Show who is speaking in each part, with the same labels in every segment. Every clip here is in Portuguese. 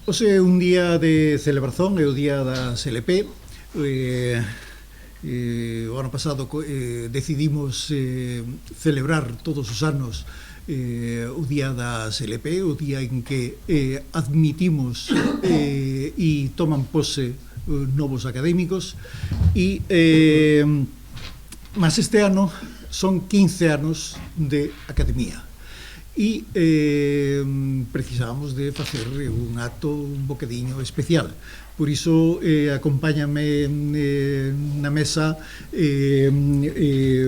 Speaker 1: Hoxe é un día de celebración, é o día da SLP. O ano pasado decidimos celebrar todos os anos o día da SLP, o día en que admitimos e toman pose novos académicos mas este ano son 15 anos de academia e precisábamos de facer un acto un bocadiño especial. Por iso acompáñame na mesa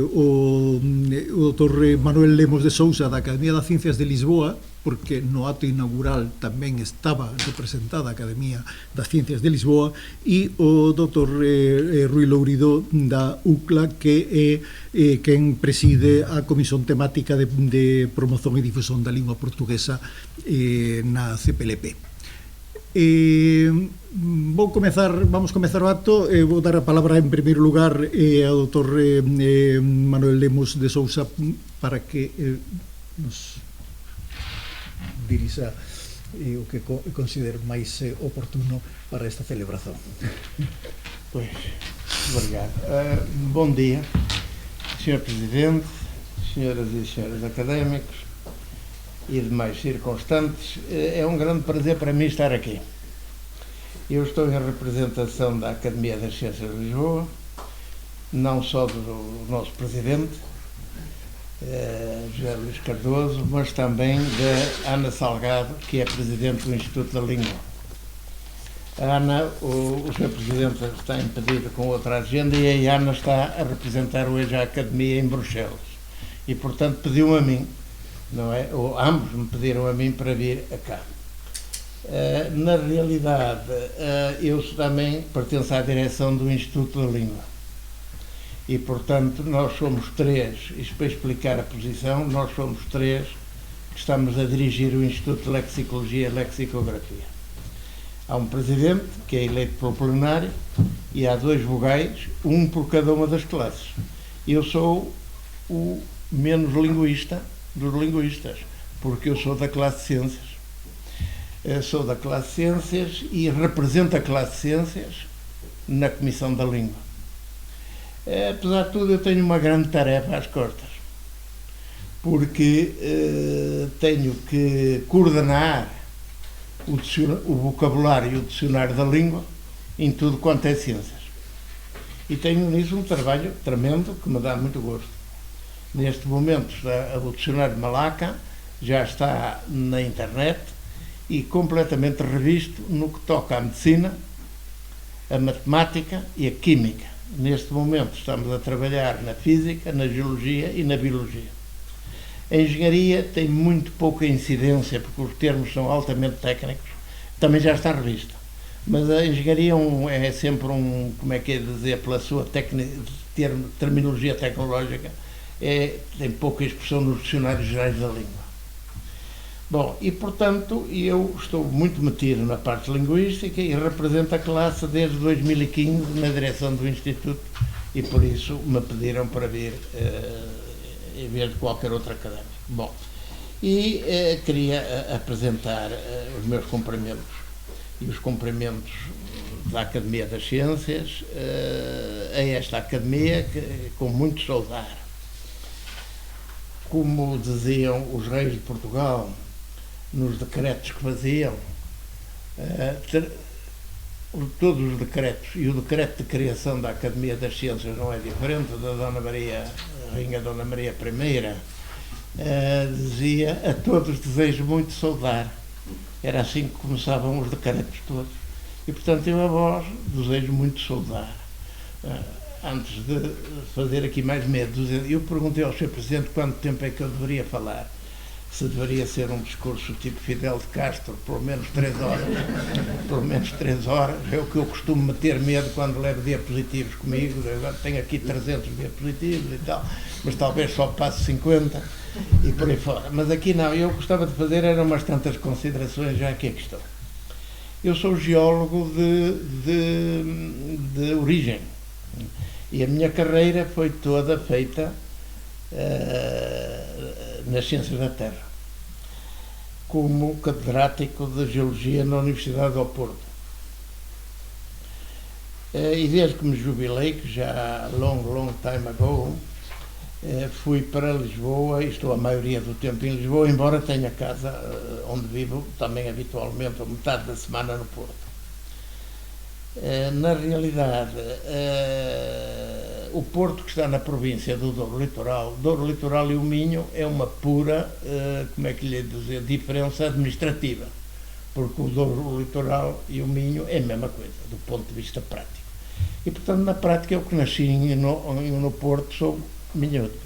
Speaker 1: o Dr. Manuel Lemos de Sousa da Academia das Ciencias de Lisboa, porque no acto inaugural tamén estaba representada a Academia das Ciencias de Lisboa, e o Dr. Rui Lourido da UCLA, que é quen preside a Comisión Temática de Promoción e Difusión da Lingua Portuguesa na CPLP. Vamos comezar o acto. Vou dar a palabra en primeiro lugar ao Dr. Manuel Lemos de Sousa para que nos dirixa o que considero máis oportuno para esta celebración.
Speaker 2: Pois, obrigado. Bom dia, Sr. Presidente, senhoras e senhores académicos e demais circunstantes. É um grande prazer para mim estar aqui. Eu estou em representação da Academia das Ciências de Lisboa, não só do nosso Presidente, José Luís Cardoso, mas também da Ana Salgado, que é Presidente do Instituto da Língua. A Ana, o Sr. Presidente está impedido com outra agenda e a Ana está a representar hoje a Academia em Bruxelas e, portanto, pediu-me a mim, não é? Ou ambos me pediram a mim para vir cá. Na realidade, eu também pertenço à direção do Instituto da Língua e, portanto, nós somos três, isto para explicar a posição, nós somos três que estamos a dirigir o Instituto de Lexicologia e Lexicografia. Há um presidente, que é eleito pelo plenário, e há dois vogais, um por cada uma das classes. Eu sou o menos linguista dos linguistas, porque eu sou da classe de Ciências. Sou da classe de Ciências e represento a classe de Ciências na Comissão da Língua. Apesar de tudo, eu tenho uma grande tarefa às costas, porque tenho que coordenar o vocabulário e o dicionário da língua em tudo quanto é ciências. E tenho nisso um trabalho tremendo que me dá muito gosto. Neste momento, o dicionário de Malaca já está na internet e completamente revisto no que toca à medicina, a matemática e a química. Neste momento estamos a trabalhar na física, na geologia e na biologia. A engenharia tem muito pouca incidência, porque os termos são altamente técnicos, também já está revista. Mas a engenharia é sempre como é que é dizer, pela sua terminologia tecnológica, tem pouca expressão nos dicionários gerais da língua. Bom, e portanto, eu estou muito metido na parte linguística e represento a classe desde 2015 na direção do Instituto e por isso me pediram para vir em vez de qualquer outro académico. Bom, e queria apresentar os meus cumprimentos e os cumprimentos da Academia das Ciências a esta Academia com muito saudar. Como diziam os reis de Portugal nos decretos que faziam, todos os decretos, e o decreto de criação da Academia das Ciências não é diferente da Dona Maria, Rainha Dona Maria I, dizia: a todos desejo muito saudar. Era assim que começavam os decretos todos. E, portanto, eu a vós desejo muito saudar. Antes de fazer aqui mais medos, eu perguntei ao Sr. Presidente quanto tempo é que eu deveria falar. Se deveria ser um discurso tipo Fidel de Castro, pelo menos 3 horas. Pelo menos 3 horas. É o que eu costumo meter medo quando levo diapositivos comigo. Eu tenho aqui 300 diapositivos e tal, mas talvez só passe 50 e por aí fora. Mas aqui não. Eu gostava de fazer eram umas tantas considerações já aqui que estou. Eu sou geólogo de origem. E a minha carreira foi toda feita nas ciências da Terra. como catedrático de Geologia na Universidade do Porto. E desde que me jubilei, que já long time ago, fui para Lisboa e estou a maioria do tempo em Lisboa, embora tenha casa onde vivo também habitualmente, metade da semana no Porto. Na realidade, o Porto, que está na província do Douro Litoral e o Minho é uma pura, como é que lhe dizer, diferença administrativa, porque o Douro Litoral e o Minho é a mesma coisa, do ponto de vista prático. E, portanto, na prática, eu que nasci no Porto, sou minhoto.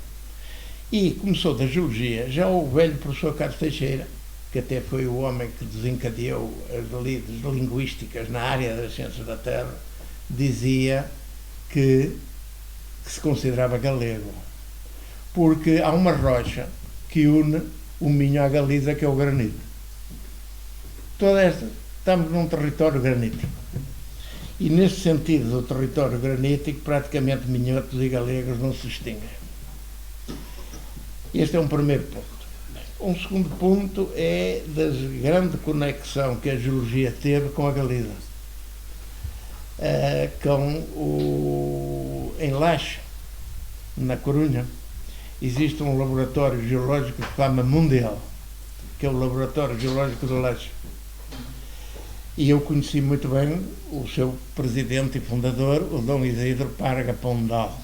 Speaker 2: E, como sou da Geologia, já o velho professor Carlos Teixeira, que até foi o homem que desencadeou as lides linguísticas na área das ciências da Terra, dizia que se considerava galego. Porque há uma rocha que une o Minho à Galiza, que é o granito. Estamos num território granítico. E, nesse sentido do território granítico, praticamente minhotos e galegos não se distinguem. Este é um primeiro ponto. Um segundo ponto é da grande conexão que a geologia teve com a Galiza. Em Laxe, na Corunha, existe um laboratório geológico de fama mundial, que é o Laboratório Geológico de Laxe. E eu conheci muito bem o seu presidente e fundador, o Dom Isidro Parga Pondal,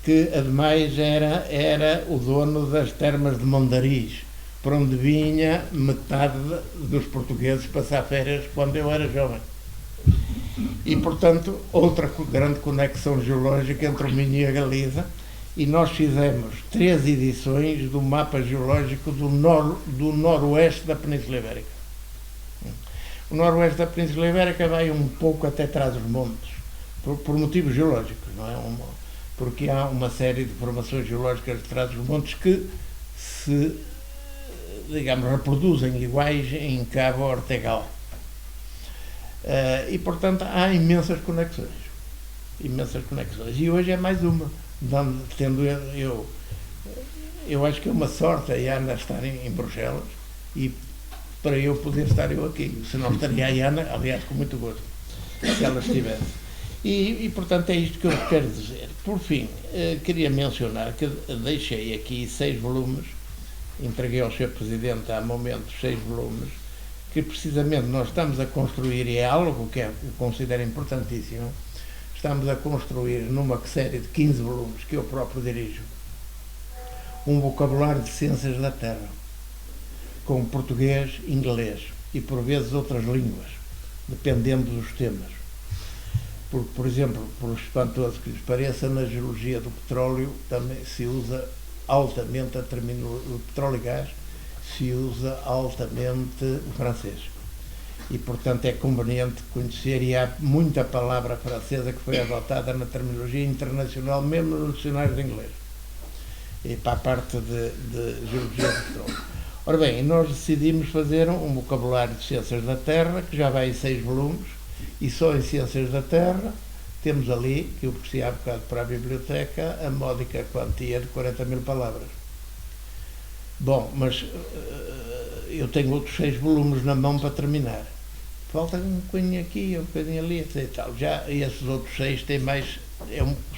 Speaker 2: que ademais era o dono das termas de Mondariz, para onde vinha metade dos portugueses passar férias quando eu era jovem. E, portanto, outra grande conexão geológica entre o Minho e a Galiza, e nós fizemos 3 edições do mapa geológico do noroeste da Península Ibérica. O noroeste da Península Ibérica vai um pouco até Trás-os-Montes, por motivos geológicos, não é? Porque há uma série de formações geológicas de Trás-os-Montes que se, digamos, reproduzem iguais em Cabo Ortegal. E, portanto, há imensas conexões. E hoje é mais uma. Tendo eu acho que é uma sorte a Iana estar em Bruxelas e para eu poder estar eu aqui. Se não estaria a Iana, aliás, com muito gosto, se ela estivesse. E, portanto, é isto que eu quero dizer. Por fim, queria mencionar que deixei aqui 6 volumes, entreguei ao Sr. Presidente há momentos 6 volumes, que precisamente nós estamos a construir, e é algo que eu considero importantíssimo, estamos a construir numa série de 15 volumes que eu próprio dirijo, um vocabulário de ciências da Terra, com português, inglês e por vezes outras línguas, dependendo dos temas. Porque, por exemplo, por espantoso que lhes pareça, na geologia do petróleo também se usa altamente a terminologia do petróleo e gás, se usa altamente o francês. E, portanto, é conveniente conhecer, e há muita palavra francesa que foi adotada na terminologia internacional, mesmo no dicionário de inglês, e para a parte de geologia do petróleo. Ora bem, nós decidimos fazer um vocabulário de ciências da Terra, que já vai em 6 volumes, e só em ciências da Terra temos ali, que eu ofereci há bocado para a biblioteca, a módica quantia de 40.000 palavras. Bom, mas eu tenho outros 6 volumes na mão para terminar. Falta um bocadinho aqui, um bocadinho ali, etc. E tal. Já esses outros 6 têm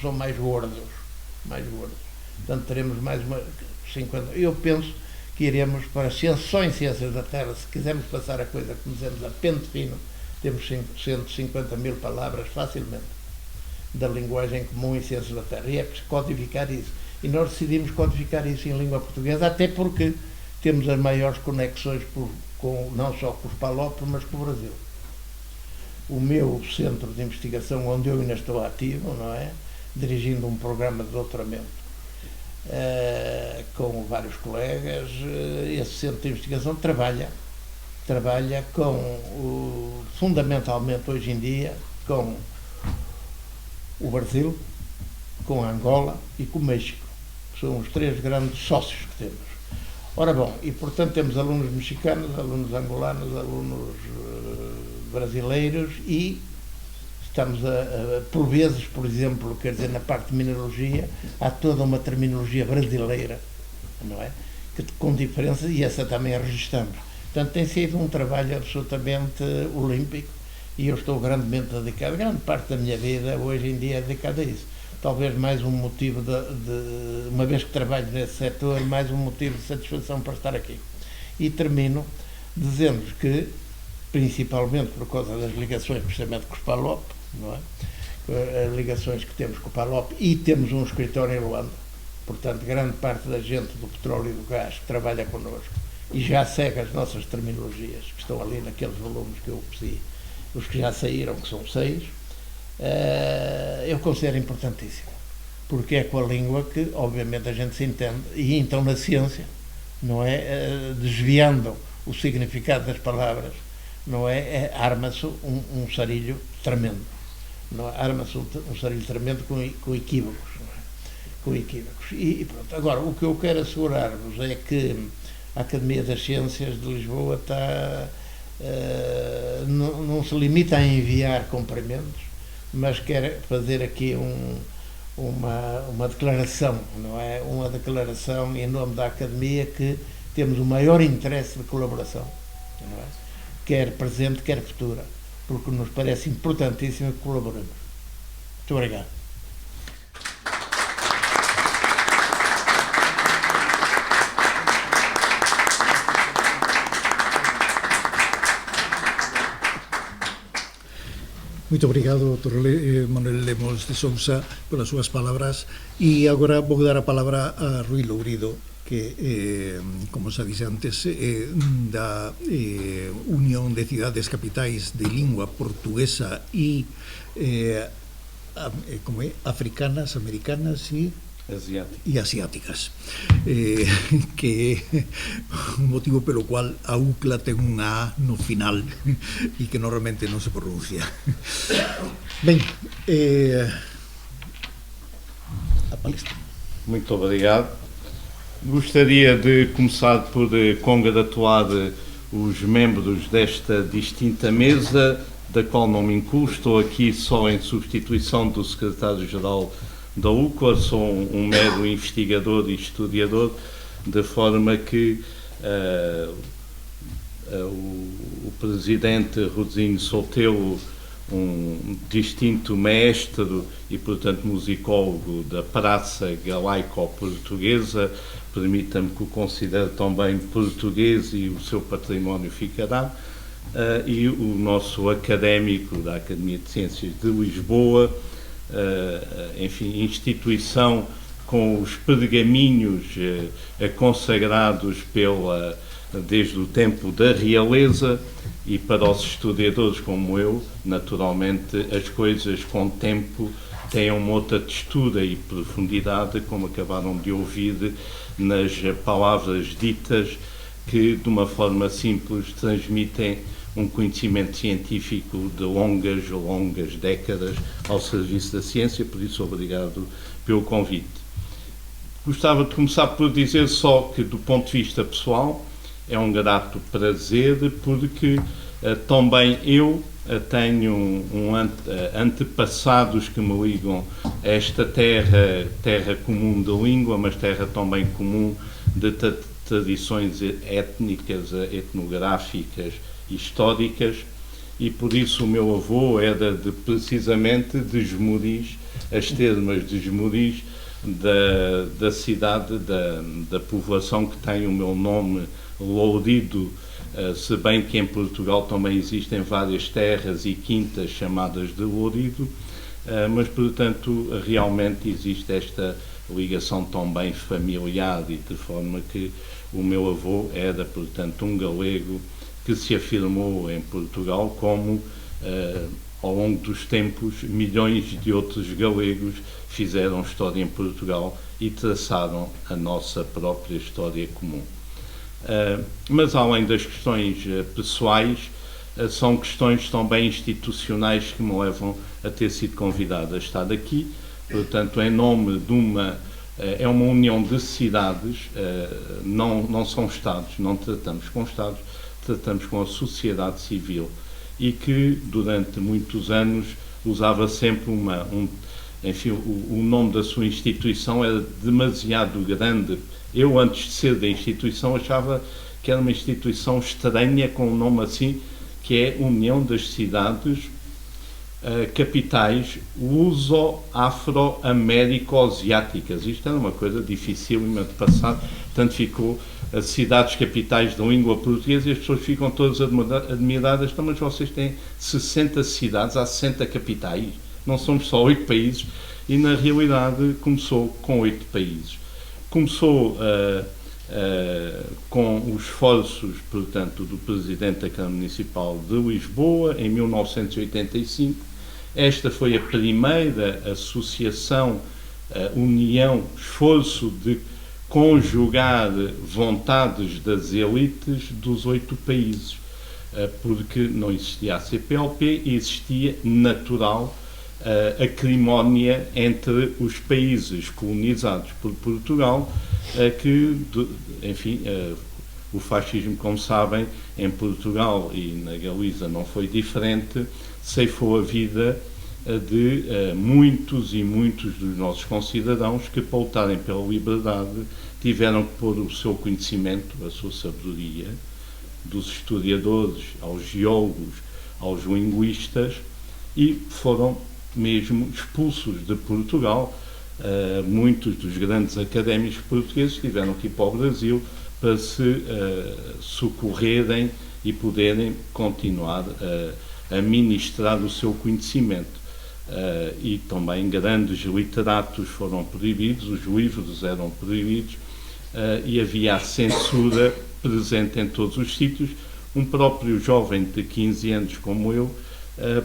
Speaker 2: são mais gordos. Portanto, teremos mais uma 50. Eu penso que iremos para só em ciências da Terra, se quisermos passar a coisa que dizemos a pente fino, temos 150.000 palavras facilmente da linguagem comum em ciências da Terra. E é preciso codificar isso. E nós decidimos codificar isso em língua portuguesa, até porque temos as maiores conexões não só com os Palopes, mas com o Brasil. O meu centro de investigação, onde eu ainda estou ativo, não é? Dirigindo um programa de doutoramento com vários colegas, esse centro de investigação trabalha fundamentalmente hoje em dia com o Brasil, com a Angola e com o México. São os 3 grandes sócios que temos. Ora bom, e portanto temos alunos mexicanos, alunos angolanos, alunos brasileiros, e estamos por vezes, por exemplo, quer dizer, na parte de mineralogia, há toda uma terminologia brasileira, não é? Com diferença, e essa também a registramos. Portanto, tem sido um trabalho absolutamente olímpico e eu estou grandemente dedicado. Grande parte da minha vida hoje em dia é dedicada a isso. Talvez mais um motivo uma vez que trabalho nesse setor, mais um motivo de satisfação para estar aqui. E termino dizendo-vos que, principalmente por causa das ligações, precisamente com o PALOP, não é? As ligações que temos com o PALOP, e temos um escritório em Luanda, portanto, grande parte da gente do petróleo e do gás que trabalha connosco e já segue as nossas terminologias, que estão ali naqueles volumes que eu pedi, os que já saíram, que são 6, eu considero importantíssimo, porque é com a língua que, obviamente, a gente se entende, e então na ciência, não é? Desviando o significado das palavras, não é? Arma-se um sarilho tremendo. Não é? Arma-se um sarilho tremendo com equívocos. Não é? Com equívocos. E pronto. Agora, o que eu quero assegurar-vos é que a Academia das Ciências de Lisboa está, não se limita a enviar cumprimentos, mas quer fazer aqui uma declaração, não é? Uma declaração em nome da Academia que temos o maior interesse de colaboração, não é? Quer presente, quer futura, porque nos parece importantíssimo que colaboremos. Muito obrigado.
Speaker 1: Muito obrigado, Dr. Manuel Lemos de Sousa, pelas súas palabras. E agora vou dar a palabra a Rui Lourido, que, como se disse antes, da Unión de Cidades Capitais de Lingua Portuguesa e africanas, americanas e asiáticas, que é un motivo pelo cual a UCLA ten unha A no final e que normalmente non se pronuncia. Ben, a palestra.
Speaker 3: Muito obrigado. Gostaria de começar por congratular os membros desta distinta mesa, da qual não me incluo. Estou aqui só em substituição do secretário-geral da UCLA, sou um mero investigador e historiador, de forma que o presidente Rosinho Soltelo, um distinto mestre e, portanto, musicólogo da praça galaico-portuguesa, permita-me que o considere também português e o seu património ficará, e o nosso académico da Academia de Ciências de Lisboa, enfim, instituição com os pergaminhos consagrados desde o tempo da realeza, e para os historiadores como eu, naturalmente, as coisas com tempo têm uma outra textura e profundidade, como acabaram de ouvir nas palavras ditas, que de uma forma simples transmitem um conhecimento científico de longas décadas ao serviço da ciência. Por isso, obrigado pelo convite. Gostava de começar por dizer só que, do ponto de vista pessoal, é um grato prazer, porque também eu tenho antepassados que me ligam a esta terra comum da língua, mas terra também comum de tradições étnicas, etnográficas e históricas, e por isso o meu avô era precisamente de Esmoriz, as termas de Esmoriz, da cidade, da povoação que tem o meu nome, Lourido, se bem que em Portugal também existem várias terras e quintas chamadas de Lourido, mas, portanto, realmente existe esta ligação também familiar, e de forma que o meu avô era, portanto, um galego que se afirmou em Portugal, como, ao longo dos tempos, milhões de outros galegos fizeram história em Portugal e traçaram a nossa própria história comum. Mas, além das questões pessoais, são questões também institucionais que me levam a ter sido convidado a estar aqui. Portanto, em nome de uma união de cidades, não são Estados, não tratamos com Estados, tratamos com a sociedade civil, e que durante muitos anos usava sempre enfim, o nome da sua instituição era demasiado grande. Eu, antes de ser da instituição, achava que era uma instituição estranha com um nome assim, que é União das Cidades Capitais Luso-Afro-Américo-Asiáticas. Isto era uma coisa dificílima de passar, portanto ficou as cidades capitais da língua portuguesa e as pessoas ficam todas admiradas. Então, mas vocês têm 60 cidades, há 60 capitais, não somos só 8 países, e na realidade começou com 8 países. Começou com os esforços, portanto, do Presidente da Câmara Municipal de Lisboa, em 1985. Esta foi a primeira associação, união, esforço de conjugar vontades das elites dos 8 países, porque não existia a CPLP e existia natural acrimónia entre os países colonizados por Portugal, que, enfim, o fascismo, como sabem, em Portugal e na Galiza não foi diferente, ceifou a vida de muitos e muitos dos nossos concidadãos que, para lutarem pela liberdade, tiveram que pôr o seu conhecimento, a sua sabedoria, dos historiadores aos geólogos, aos linguistas, e foram mesmo expulsos de Portugal. Muitos dos grandes académicos portugueses tiveram que ir para o Brasil para se socorrerem e poderem continuar a ministrar o seu conhecimento. E também grandes literatos foram proibidos, os livros eram proibidos, e havia a censura presente em todos os sítios. Um próprio jovem de 15 anos como eu,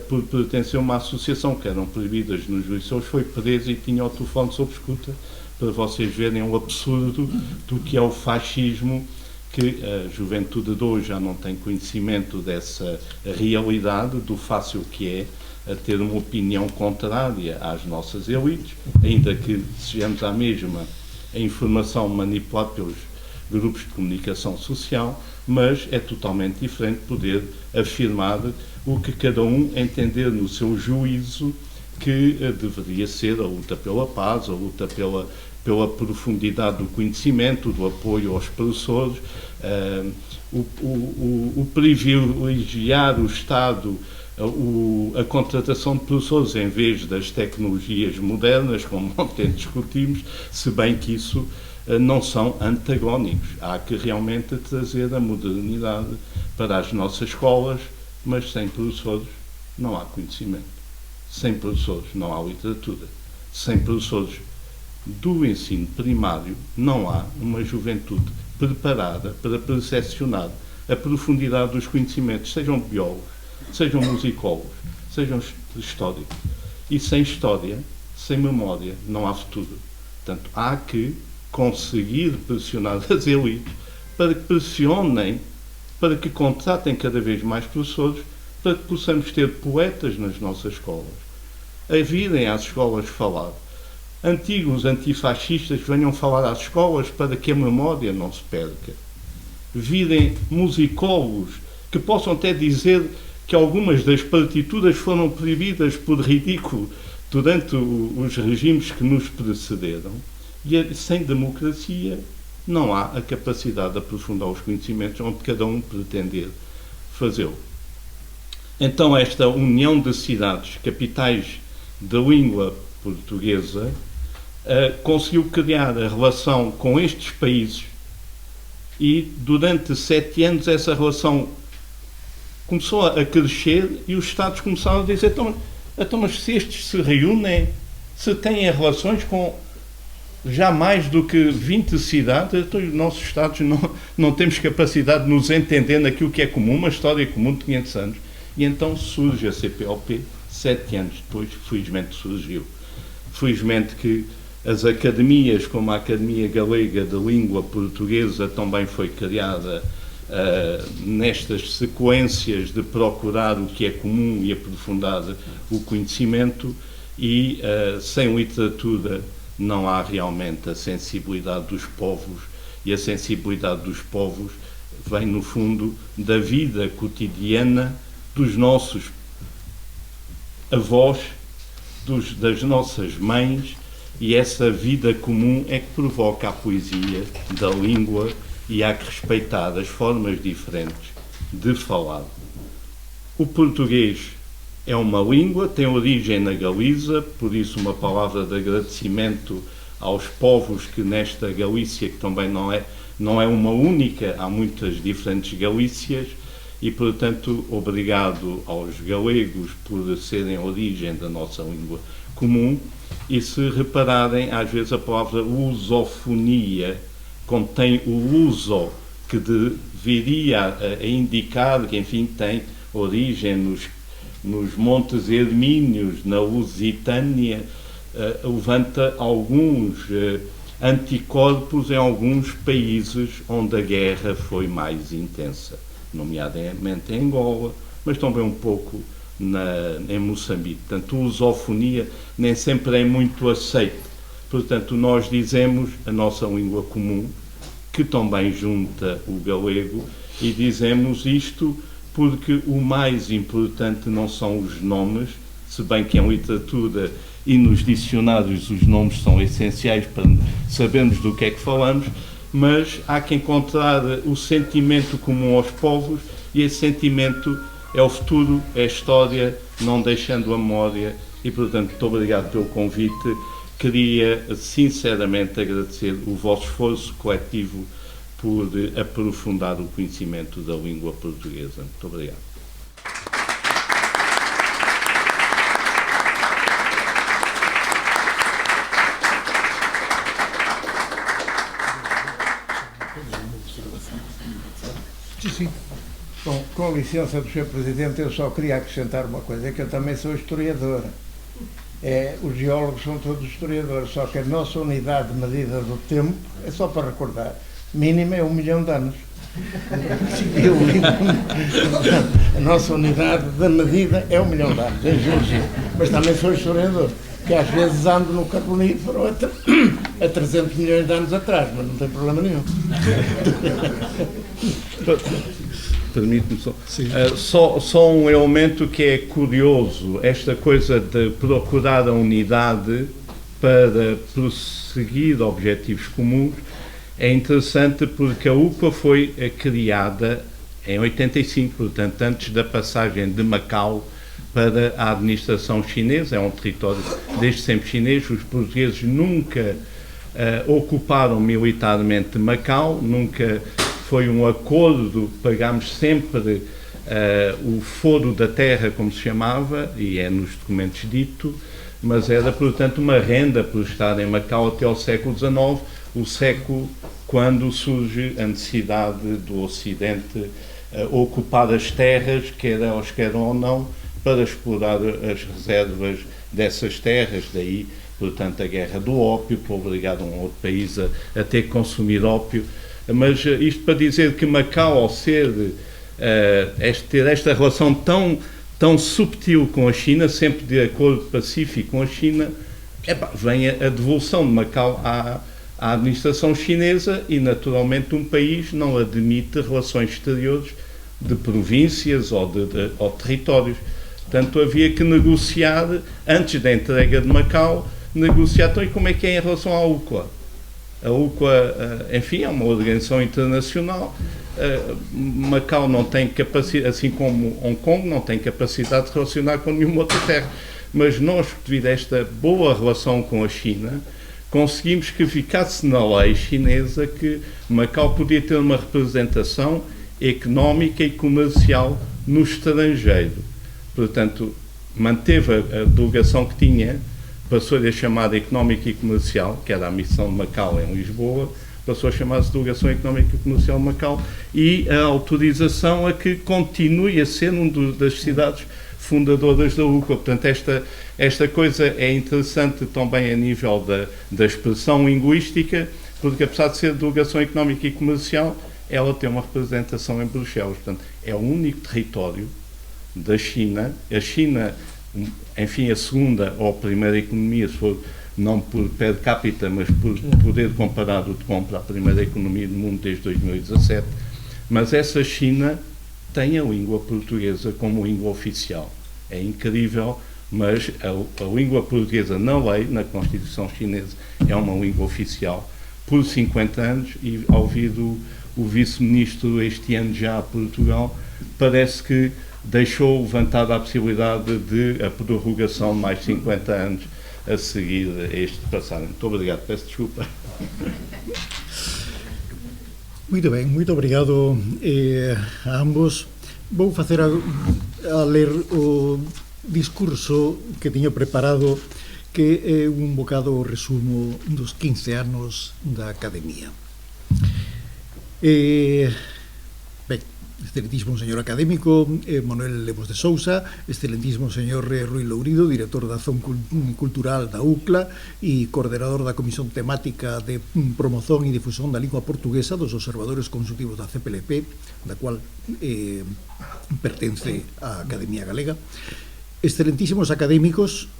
Speaker 3: por pertencer a uma associação que eram proibidas nos liceus, foi preso e tinha o telefone sob escuta, para vocês verem o absurdo do que é o fascismo, que a juventude de hoje já não tem conhecimento dessa realidade, do fácil que é a ter uma opinião contrária às nossas elites, ainda que sejamos à mesma a informação manipulada pelos grupos de comunicação social, mas é totalmente diferente poder afirmar o que cada um entender no seu juízo que deveria ser a luta pela paz, a luta pela profundidade do conhecimento, do apoio aos professores, o privilegiar o Estado, a contratação de professores em vez das tecnologias modernas, como ontem discutimos, se bem que isso não são antagónicos. Há que realmente trazer a modernidade para as nossas escolas, mas sem professores não há conhecimento. Sem professores não há literatura. Sem professores do ensino primário não há uma juventude preparada para percepcionar a profundidade dos conhecimentos, sejam biólogos, sejam musicólogos, sejam históricos. E sem história, sem memória, não há futuro. Portanto, há que conseguir pressionar as elites para que pressionem, para que contratem cada vez mais professores, para que possamos ter poetas nas nossas escolas, a virem às escolas falar. Antigos antifascistas venham falar às escolas para que a memória não se perca. Virem musicólogos que possam até dizer que algumas das partituras foram proibidas por ridículo durante os regimes que nos precederam. E sem democracia não há a capacidade de aprofundar os conhecimentos onde cada um pretender fazê-lo. Então esta união de cidades, capitais da língua portuguesa, conseguiu criar a relação com estes países e durante 7 anos essa relação começou a crescer e os Estados começaram a dizer então mas se estes se reúnem, se têm relações com já mais do que 20 cidades, então os nossos Estados não temos capacidade de nos entender naquilo que é comum, uma história comum de 500 anos. E então surge a CPLP, 7 anos depois, felizmente surgiu. Felizmente que as academias, como a Academia Galega de Língua Portuguesa, também foi criada nestas sequências de procurar o que é comum e aprofundar o conhecimento, e sem literatura não há realmente a sensibilidade dos povos, e a sensibilidade dos povos vem, no fundo, da vida cotidiana dos nossos avós, das nossas mães, e essa vida comum é que provoca a poesia da língua e há que respeitar as formas diferentes de falar. O português é uma língua, tem origem na Galiza, por isso uma palavra de agradecimento aos povos que nesta Galícia, que também não é uma única, há muitas diferentes Galícias, e, portanto, obrigado aos galegos por serem a origem da nossa língua comum. E se repararem, às vezes a palavra lusofonia contém o luso, que viria a indicar que, enfim, tem origem nos Montes Hermínios, na Lusitânia, levanta alguns anticorpos em alguns países onde a guerra foi mais intensa, nomeadamente em Angola, mas também um pouco em Moçambique. Portanto, a lusofonia nem sempre é muito aceita. Portanto, nós dizemos a nossa língua comum, que também junta o galego, e dizemos isto porque o mais importante não são os nomes, se bem que em literatura e nos dicionários os nomes são essenciais para sabermos do que é que falamos, mas há que encontrar o sentimento comum aos povos, e esse sentimento é o futuro, é a história, não deixando a memória. E, portanto, muito obrigado pelo convite. Queria sinceramente agradecer o vosso esforço coletivo por aprofundar o conhecimento da língua portuguesa. Muito obrigado.
Speaker 1: Sim.
Speaker 2: Bom, com licença do Sr. Presidente, eu só queria acrescentar uma coisa, é que eu também sou historiador. Os geólogos são todos historiadores, só que a nossa unidade de medida do tempo, é só para recordar, mínima é 1 milhão de anos. A nossa unidade de medida é 1 milhão de anos, em geologia. Mas também sou historiador, que às vezes ando no Carbonífero a 300 milhões de anos atrás, mas não tem problema nenhum.
Speaker 3: Permite-me só um elemento que é curioso, esta coisa de procurar a unidade para prosseguir objetivos comuns. É interessante porque a UPA foi criada em 85, portanto, antes da passagem de Macau para a administração chinesa. É um território desde sempre chinês. Os portugueses nunca ocuparam militarmente Macau, nunca foi um acordo, pagámos sempre o foro da terra, como se chamava, e é nos documentos dito, mas era, portanto, uma renda por estar em Macau até ao século XIX, o século quando surge a necessidade do Ocidente ocupar as terras, quer ou não, para explorar as reservas dessas terras. Daí, portanto, a guerra do ópio, que obrigava um outro país a ter que consumir ópio. Mas isto para dizer que Macau, ao ter esta relação tão subtil com a China, sempre de acordo pacífico com a China, vem a devolução de Macau à administração chinesa, e naturalmente um país não admite relações exteriores de províncias ou territórios. Portanto, havia que negociar, antes da entrega de Macau, então, e como é que é em relação à UCLA? A UCLA, enfim, é uma organização internacional. Macau não tem capacidade, assim como Hong Kong, não tem capacidade de relacionar com nenhuma outra terra. Mas nós, devido a esta boa relação com a China, conseguimos que ficasse na lei chinesa que Macau podia ter uma representação económica e comercial no estrangeiro. Portanto, manteve a delegação que tinha, passou-lhe a chamada Económica e Comercial, que era a missão de Macau em Lisboa, passou a chamar-se Delegação Económica e Comercial de Macau, e a autorização a que continue a ser uma das cidades fundadoras da UCLA. Portanto, esta coisa é interessante também a nível da expressão linguística, porque apesar de ser Delegação Económica e Comercial, ela tem uma representação em Bruxelas. Portanto, é o único território da China. A China, enfim, a segunda ou a primeira economia, se for não por per capita, mas por poder comparado de compra, a primeira economia do mundo desde 2017, mas essa China tem a língua portuguesa como língua oficial. É incrível, mas a língua portuguesa na lei, na Constituição chinesa, é uma língua oficial por 50 anos, e ao ouvir o vice-ministro este ano já a Portugal, parece que deixou levantada a possibilidade de a prorrogação de mais 50 anos a seguir este passado. Muito obrigado, peço desculpa.
Speaker 1: Muito bem, muito obrigado a ambos. Vou facer a ler o discurso que tiña preparado, que é un bocado o resumo dos 15 anos da Academia. Ben, excelentísimo señor académico Manuel Lemos de Sousa, excelentísimo señor Rui Lourido, director da Zona Cultural da UCLA e coordenador da Comisión Temática de Promoción e Difusión da Lingua Portuguesa dos Observadores Consultivos da CPLP, da cual pertence á Academia Galega. Excelentísimos académicos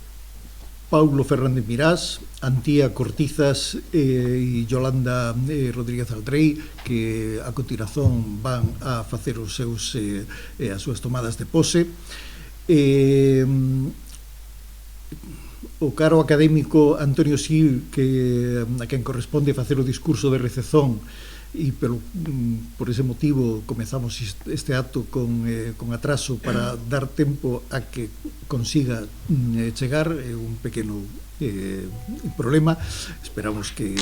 Speaker 1: Paulo Fernández Mirás, Antía Cortizas e Yolanda Rodríguez Aldrei, que a continuación van a facer os seus as súas tomadas de pose. O caro académico Antonio Sil, que a quen corresponde facer o discurso de recepción, e por ese motivo comezamos este acto con atraso para dar tempo a que consiga chegar. É un pequeno problema, esperamos que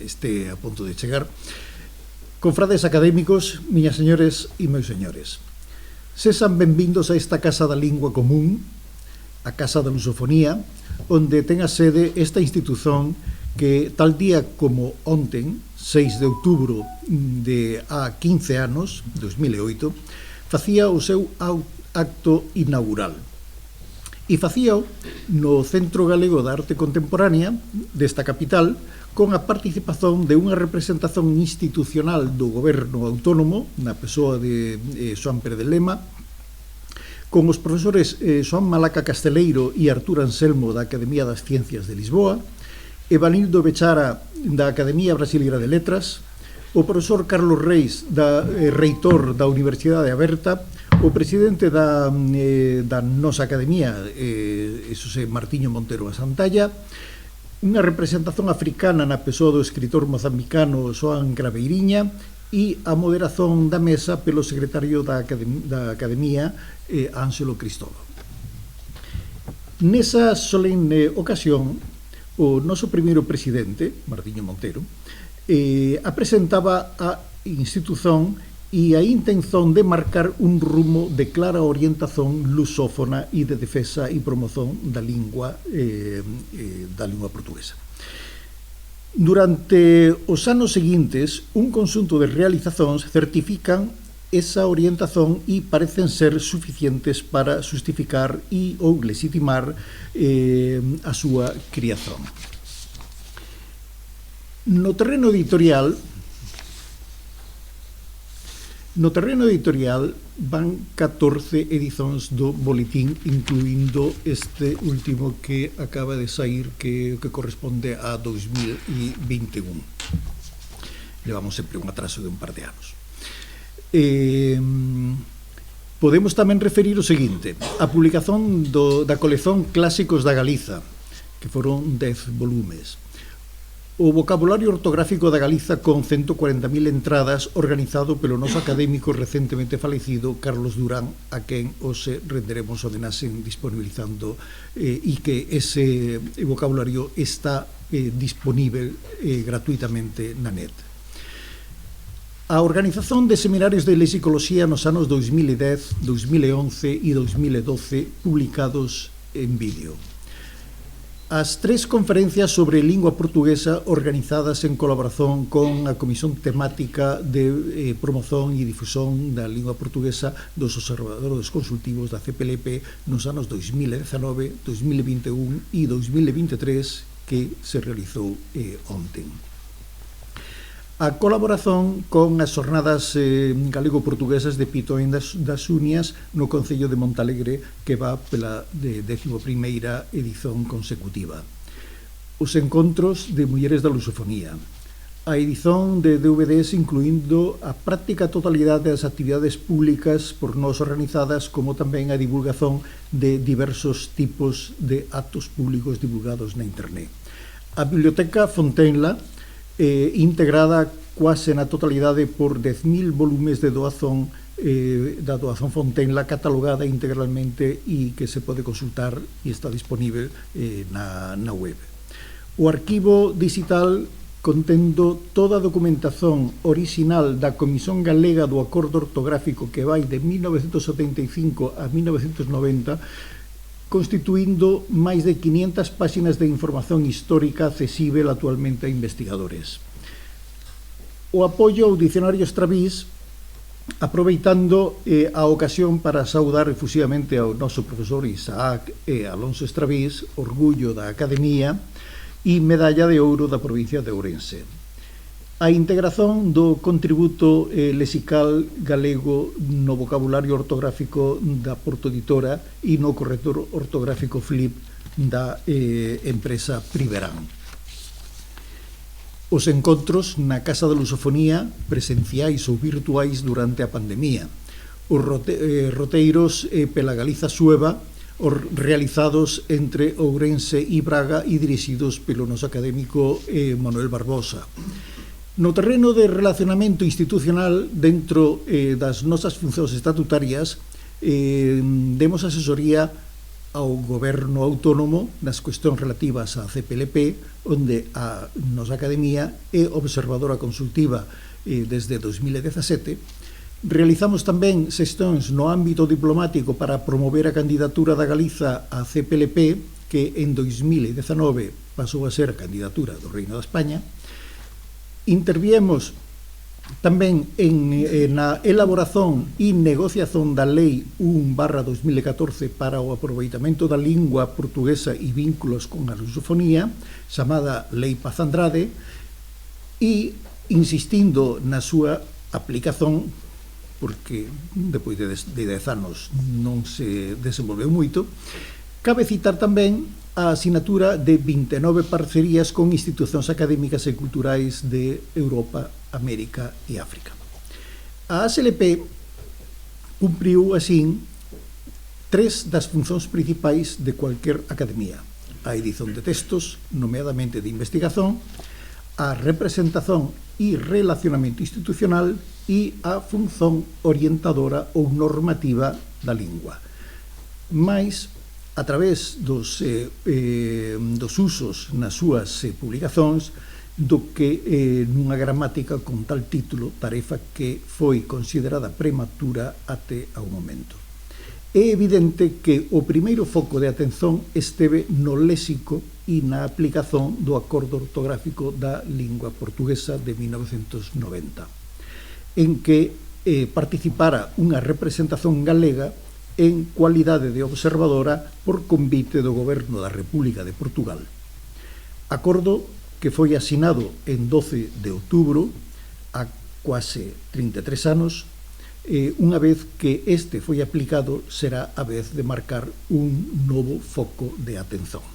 Speaker 1: este a punto de chegar. Confrades académicos, miñas señores e meus señores, sesan benvindos a esta Casa da Lingua Común, a Casa da Lusofonía, onde ten a sede esta institución que tal día como onten, 6 de outubro de há 15 anos, 2008, facía o seu acto inaugural. E facíao no Centro Galego de Arte Contemporánea desta capital, con a participación de unha representación institucional do goberno autónomo, na persoa de Xoán Pérez de Lema, con os profesores Xoán Malaca Casteleiro e Artur Anselmo da Academia das Ciencias de Lisboa, Evanildo Bechara da Academia Brasileira de Letras, o profesor Carlos Reis, reitor da Universidade Aberta, o presidente da nosa Academia, Xosé Martiño Montero a Santalla, unha representación africana na persoa do escritor mozambicano Xoán Graveiriña e a moderación da mesa pelo secretario da Academia, Ángelo Cristóbal. Nesa solemne ocasión, o noso primeiro presidente, Martiño Montero, apresentaba a institución e a intención de marcar un rumo de clara orientación lusófona e de defensa e promoción da lingua portuguesa. Durante os anos seguintes, un conxunto de realizacións certifican esa orientación e parecen ser suficientes para justificar e ou legitimar a súa criación. No terreno editorial van 14 edicións do boletín, incluindo este último que acaba de sair, que corresponde a 2021. Levamos sempre un atraso de un par de anos. Podemos tamén referir o seguinte: a publicación da colección Clásicos da Galiza, que foron 10 volumes, o vocabulario ortográfico da Galiza con 140.000 entradas, organizado pelo noso académico recentemente falecido Carlos Durán, a quen hoxe renderemos homenaxe disponibilizando, e que ese vocabulario está disponível gratuitamente na net. A organización de seminarios de lexicoloxía nos anos 2010, 2011 e 2012 publicados en vídeo. As 3 conferencias sobre lingua portuguesa organizadas en colaboración con a Comisión Temática de Promoción e Difusión da Lingua Portuguesa dos Observadores Consultivos da CPLP nos anos 2019, 2021 e 2023 que se realizou onten. A colaboración con as xornadas galego-portuguesas de Pitoén das Unias no Concello de Montalegre, que va pela 11ª edición consecutiva. Os encontros de mulleres da lusofonía. A edición de DVDs incluindo a práctica totalidade das actividades públicas por nós organizadas, como tamén a divulgación de diversos tipos de actos públicos divulgados na internet. A Biblioteca Fontenla, integrada quase na totalidade por 10.000 volumes de doazón da doazón Fontenla, catalogada integralmente e que se pode consultar e está disponível na web. O arquivo digital contendo toda a documentación orixinal da Comisión Galega do Acordo Ortográfico que vai de 1975 a 1990, constituindo máis de 500 páxinas de información histórica accesible actualmente a investigadores. O apoio ao Dicionario Stravís, aproveitando a ocasión para saudar efusivamente ao noso profesor Isaac e Alonso Stravís, orgullo da Academia e medalla de ouro da provincia de Ourense. A integración do contributo lexical galego no vocabulario ortográfico da Porto Editora e no corrector ortográfico Flip da empresa Priverán. Os encontros na Casa da Lusofonía, presenciais ou virtuais durante a pandemia. Os roteiros pela Galiza Sueva, realizados entre Ourense e Braga e dirixidos pelo noso académico Manuel Barbosa. No terreno de relacionamento institucional, dentro das nosas funcións estatutarias, demos asesoría ao goberno autónomo nas cuestións relativas á CPLP, onde a nosa academia é observadora consultiva desde 2017. Realizamos tamén sesións no ámbito diplomático para promover a candidatura da Galiza á CPLP, que en 2019 pasou a ser a candidatura do Reino de España. Interviemos tamén na elaboración e negociación da Lei 1/2014 para o aproveitamento da lingua portuguesa e vínculos con a lusofonía, chamada Lei Paz Andrade, e insistindo na súa aplicación, porque depois de 10 anos non se desenvolveu moito, cabe citar tamén a asinatura de 29 parcerías con institucións académicas e culturais de Europa, América e África. A ASLP cumpriu, así, 3 das funcións principais de cualquier academia: a edición de textos, nomeadamente de investigación, a representación e relacionamento institucional e a función orientadora ou normativa da lingua. Mais, a través dos usos nas súas publicacións do que nunha gramática con tal título, tarefa que foi considerada prematura até ao momento. É evidente que o primeiro foco de atención esteve no léxico e na aplicación do acordo ortográfico da lingua portuguesa de 1990, en que participara unha representación galega en cualidade de observadora por convite do Goberno da República de Portugal. Acordo que foi asinado en 12 de outubro, a quase 33 anos, unha vez que este foi aplicado, será a vez de marcar un novo foco de atención.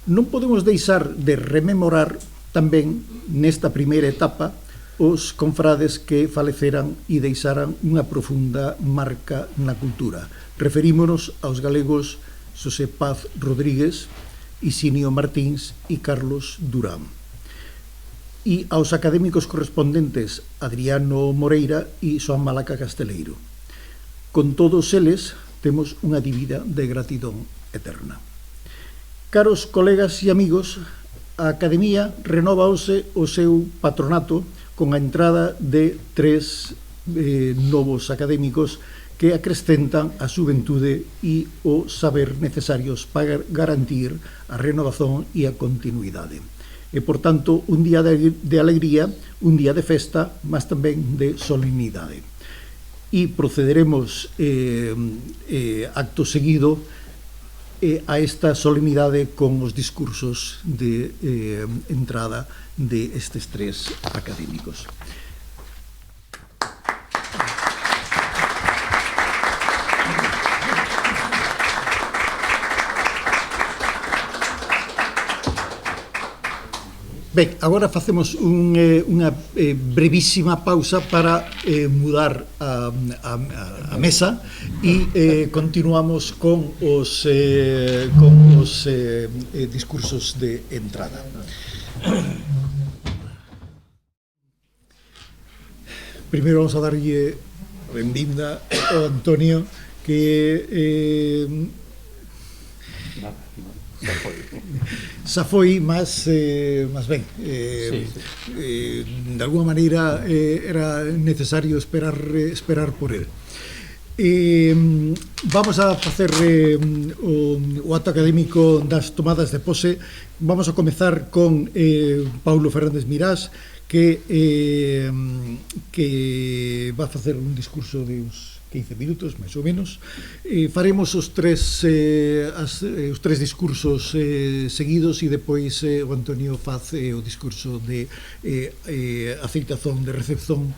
Speaker 1: Non podemos deixar de rememorar tamén nesta primeira etapa os confrades que faleceran e deixaran unha profunda marca na cultura. Referímonos aos galegos Xosé Paz Rodríguez, Isinio Martins e Carlos Durán. E aos académicos correspondentes Adriano Moreira e Xoán Malaca Casteleiro. Con todos eles temos unha dívida de gratidón eterna. Caros colegas e amigos, a Academia renovaose o seu patronato con a entrada de 3 novos académicos que acrescentan a xuventude e o saber necesarios para garantir a renovación e a continuidade. E, por tanto, un día de alegría, un día de festa, mas tamén de solemnidade. E procederemos acto seguido a esta solemnidade con os discursos de entrada de estes 3 académicos. Ben, agora facemos unha brevísima pausa para mudar a mesa e continuamos con os discursos de entrada. Primeiro vamos a darlle a benvinda ao Antonio, que xa foi, mas ben, de alguma maneira era necesario esperar por el. Vamos a facer o acto académico das tomadas de pose. Vamos a comezar con Paulo Fernández Mirás, que va a facer un discurso de uns 15 minutos, máis ou menos. Faremos os tres discursos seguidos e depois o Antonio faz o discurso de aceitación, de recepción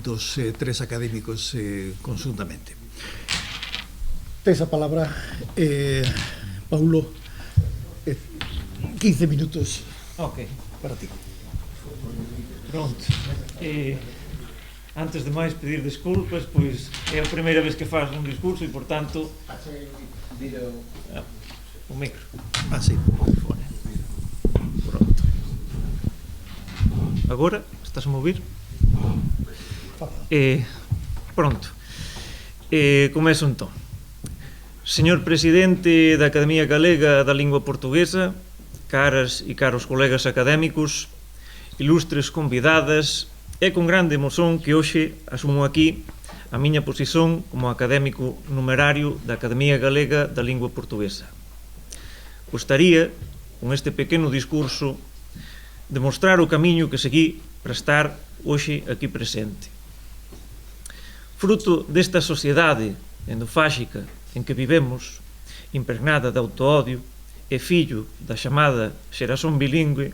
Speaker 1: dos tres académicos conjuntamente. Tes a palabra, Paulo, 15 minutos para ti.
Speaker 4: Pronto. Antes de máis pedir desculpas, pois é a primeira vez que faz un discurso e, por tanto, o micro.
Speaker 1: Sí.
Speaker 4: Pronto. Agora, estás a mover? Pronto. Comezo entón. Señor Presidente da Academia Galega da Lingua Portuguesa, caras e caros colegas académicos, ilustres convidadas, é con grande emoción que hoxe asumo aquí a miña posición como académico numerario da Academia Galega da Lingua Portuguesa. Gostaría, con este pequeno discurso, demostrar o camiño que seguí para estar hoxe aquí presente. Fruto desta sociedade endofáxica en que vivemos, impregnada de autoodio, e fillo da chamada xeración bilingüe,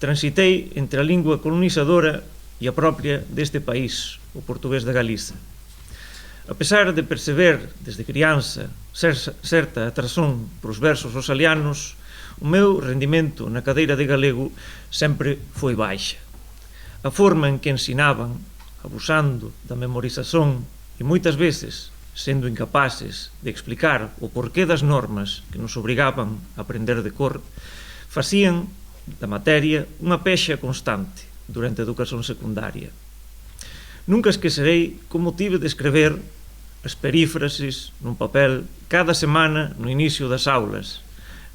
Speaker 4: transitei entre a lingua colonizadora e a propia deste país, o portugués da Galiza. A pesar de perceber, desde crianza, certa atrasón pros versos rosalianos, o meu rendimento na cadeira de galego sempre foi baixa. A forma en que ensinaban, abusando da memorización e moitas veces sendo incapaces de explicar o porqué das normas que nos obrigaban a aprender de cor, facían da materia unha pexa constante durante a educación secundaria. Nunca esquecerei como tive de escrever as perífrases nun papel cada semana no inicio das aulas,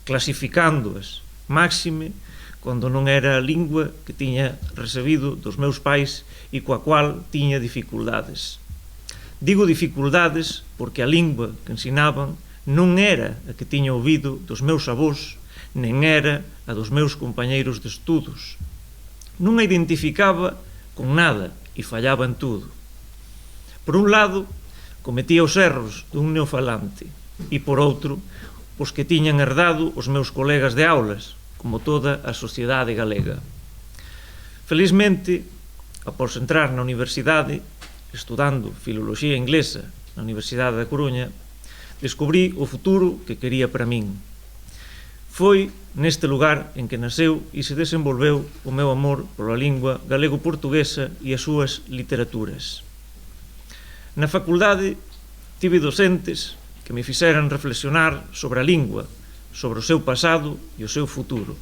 Speaker 4: clasificándoas, máxime cando non era a lingua que tiña recibido dos meus pais e coa cual tiña dificultades. Digo dificultades porque a lingua que ensinaban non era a que tiña ouvido dos meus avós, nen era a dos meus compañeiros de estudos. Non a identificaba con nada e fallaba en tudo. Por un lado, cometía os erros dun neofalante e, por outro, os que tiñan herdado os meus colegas de aulas, como toda a sociedade galega. Felizmente, após entrar na universidade, estudando filoloxía inglesa na Universidade da Coruña, descubrí o futuro que quería para min. Foi neste lugar en que nasceu e se desenvolveu o meu amor pola lingua galego-portuguesa e as súas literaturas. Na facultade tive docentes que me fixeran reflexionar sobre a lingua, sobre o seu pasado e o seu futuro.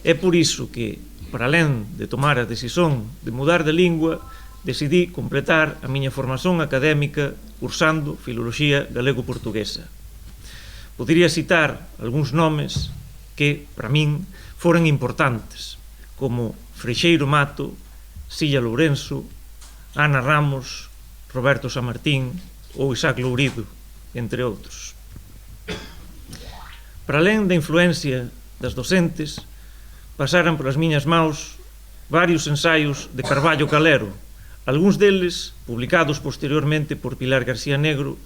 Speaker 4: É por iso que, para alén de tomar a decisión de mudar de lingua, decidí completar a miña formación académica cursando filoloxía galego-portuguesa. Podería citar algúns nomes que, para min, foran importantes, como Freixeiro Mato, Silla Lourenço, Ana Ramos, Roberto Samartín ou Isaac Lourido, entre outros. Para alén da influencia das docentes, pasaran polas miñas maus varios ensaios de Carballo Calero, algúns deles publicados posteriormente por Pilar García Negro,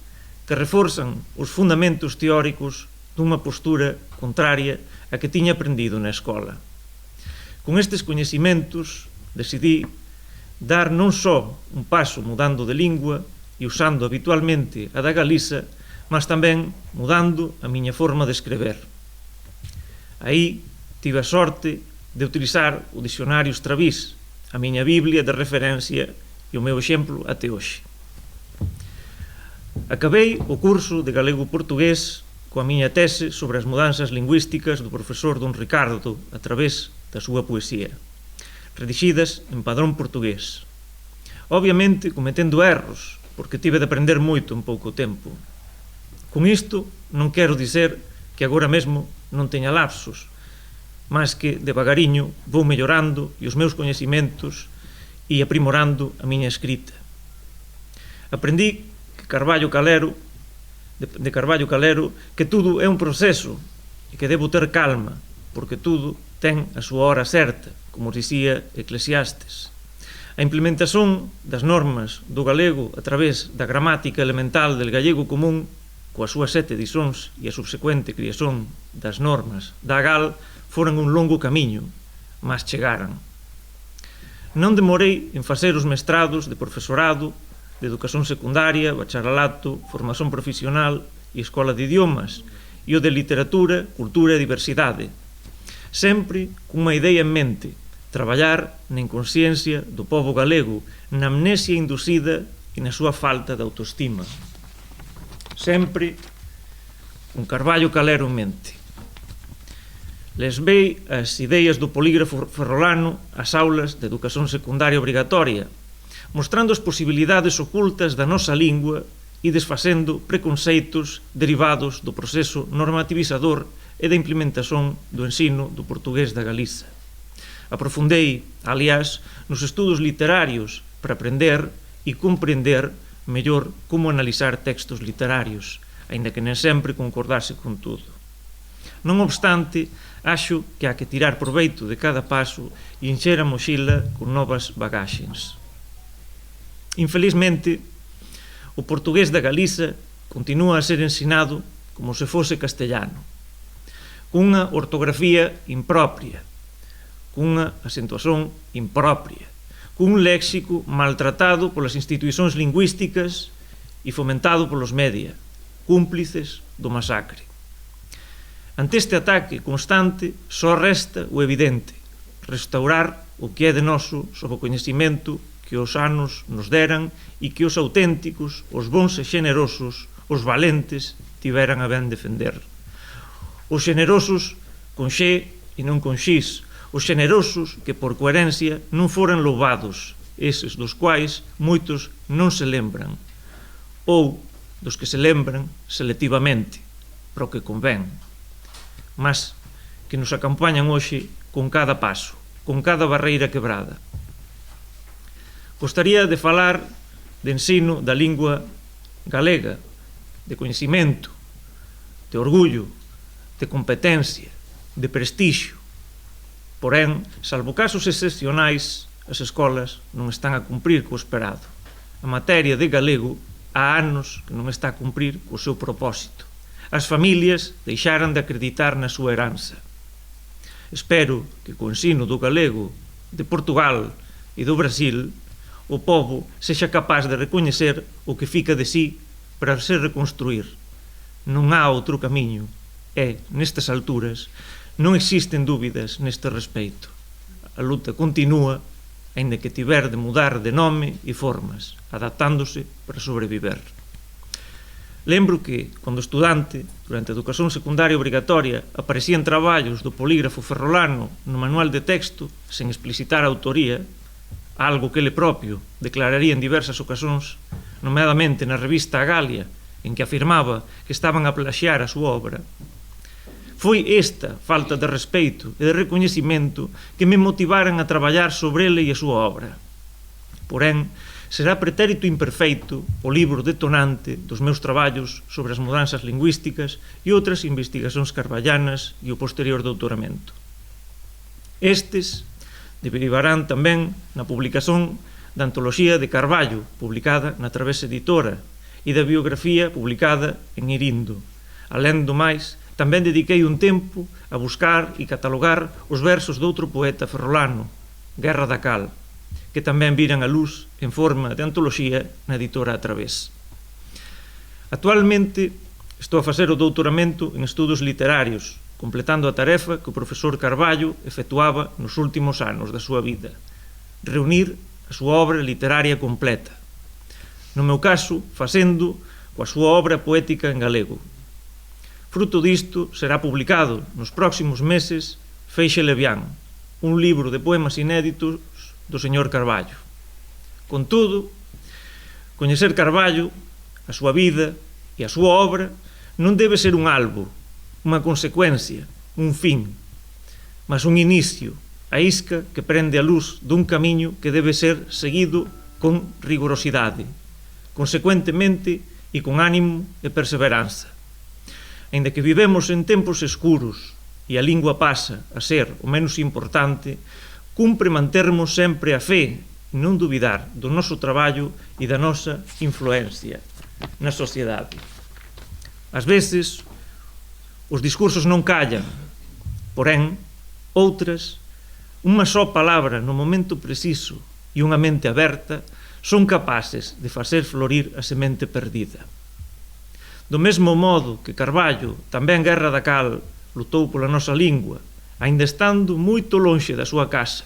Speaker 4: que reforzan os fundamentos teóricos dunha postura contraria a que tiña aprendido na escola. Con estes coñecimentos, decidí dar non só un paso mudando de lingua e usando habitualmente a da Galiza, mas tamén mudando a miña forma de escrever. Aí tive a sorte de utilizar o dicionario Stravís, a miña Biblia de referencia e o meu exemplo até hoxe. Acabei o curso de galego-portugués coa miña tese sobre as mudanzas lingüísticas do profesor Don Ricardo a través da súa poesía, redixidas en padrón portugués. obviamente cometendo erros, porque tive de aprender moito en pouco tempo. Con isto non quero dizer que agora mesmo non teña lapsos, mas que devagariño vou mellorando e os meus coñecimentos e aprimorando a miña escrita. Aprendí de Carballo Calero que tudo é un proceso e que debo ter calma, porque tudo ten a súa hora certa, como dicía Eclesiastes. A implementación das normas do galego a través da gramática elemental del gallego común, coas súas 7 edicións e a subsecuente criación das normas da GAL, foran un longo camiño, mas chegaran. Non demorei en facer os mestrados de profesorado, de educación secundaria, bacharelato, formación profesional e escola de idiomas, e o de literatura, cultura e diversidade, sempre cunha idea en mente: traballar na inconsciencia do pobo galego, na amnesia inducida e na súa falta de autoestima. Sempre con Carballo Calero en mente. Lesvei as ideas do polígrafo ferrolano ás aulas de educación secundaria obrigatoria, mostrando as posibilidades ocultas da nosa lingua e desfacendo preconceitos derivados do proceso normativizador e da implementación do ensino do portugués da Galiza. Aprofundei, aliás, nos estudos literarios para aprender e comprender mellor como analizar textos literarios, aínda que nem sempre concordase con tudo. Non obstante, acho que há que tirar proveito de cada paso e encher a mochila con novas bagaxes. Infelizmente, o portugués da Galiza continúa a ser ensinado como se fose castellano, cunha ortografía impropia, cunha acentuación impropia, cun léxico maltratado polas institucións lingüísticas e fomentado polos media, cúmplices do masacre. Ante este ataque constante, só resta o evidente: restaurar o que é de noso sob o coñecemento que os anos nos deran e que os auténticos, os bons e xenerosos, os valentes, tiveran a ben defender. Os xenerosos con xe e non con xis, os xenerosos que por coherencia non foran louvados, eses dos quais moitos non se lembran, ou dos que se lembran selectivamente, para o que convén, mas que nos acompañan hoxe con cada paso, con cada barreira quebrada. Gostaría de falar de ensino da lingua galega, de coñecimento, de orgullo, de competencia, de prestixio. Porén, salvo casos excepcionais, as escolas non están a cumprir co esperado. A materia de galego há anos que non está a cumprir co seu propósito. As familias deixaran de acreditar na súa heranza. Espero que co ensino do galego de Portugal e do Brasil o pobo sexa capaz de recoñecer o que fica de sí para se reconstruir. Non há outro camiño e, nestas alturas, non existen dúbidas neste respeito. A luta continúa, aínda que tiver de mudar de nome e formas, adaptándose para sobreviver. Lembro que, cando estudante, durante a educación secundaria obrigatoria, aparecían traballos do polígrafo ferrolano no manual de texto, sen explicitar a autoría, algo que ele propio declararía en diversas ocasións, nomeadamente na revista A Galia, en que afirmaba que estaban a plaxiar a súa obra. Foi esta falta de respeito e de recoñecimento que me motivaran a traballar sobre ele e a súa obra. Porén, será pretérito imperfeito o libro detonante dos meus traballos sobre as mudanzas lingüísticas e outras investigacións carballanas e o posterior doutoramento. Estes derivarán tamén na publicación da antoloxía de Carballo, publicada na Travesa Editora, e da biografía publicada en Irindo. Alén do máis, tamén dediquei un tempo a buscar e catalogar os versos doutro poeta ferrolano, Guerra da Cal, que tamén viran a luz en forma de antoloxía na editora A Través. Actualmente estou a facer o doutoramento en estudos literarios, completando a tarefa que o profesor Carballo efectuaba nos últimos anos da súa vida: reunir a súa obra literaria completa. No meu caso, facendo coa súa obra poética en galego. Fruto disto será publicado nos próximos meses Feixe Levián, un libro de poemas inéditos do señor Carballo. Contudo, coñecer Carballo, a súa vida e a súa obra non debe ser un albo, unha consecuencia, un fin, mas un inicio, a isca que prende a luz dun camiño que debe ser seguido con rigorosidade, consecuentemente e con ánimo e perseveranza. Aínda que vivemos en tempos escuros e a lingua pasa a ser o menos importante, cumpre mantermos sempre a fe e non dubidar do noso traballo e da nosa influencia na sociedade. Ás veces, os discursos non callan, porén, outras, unha só palabra no momento preciso e unha mente aberta son capaces de facer florir a semente perdida. Do mesmo modo que Carballo, tamén Guerra da Cal, lutou pola nosa lingua, aínda estando moito lonxe da súa casa,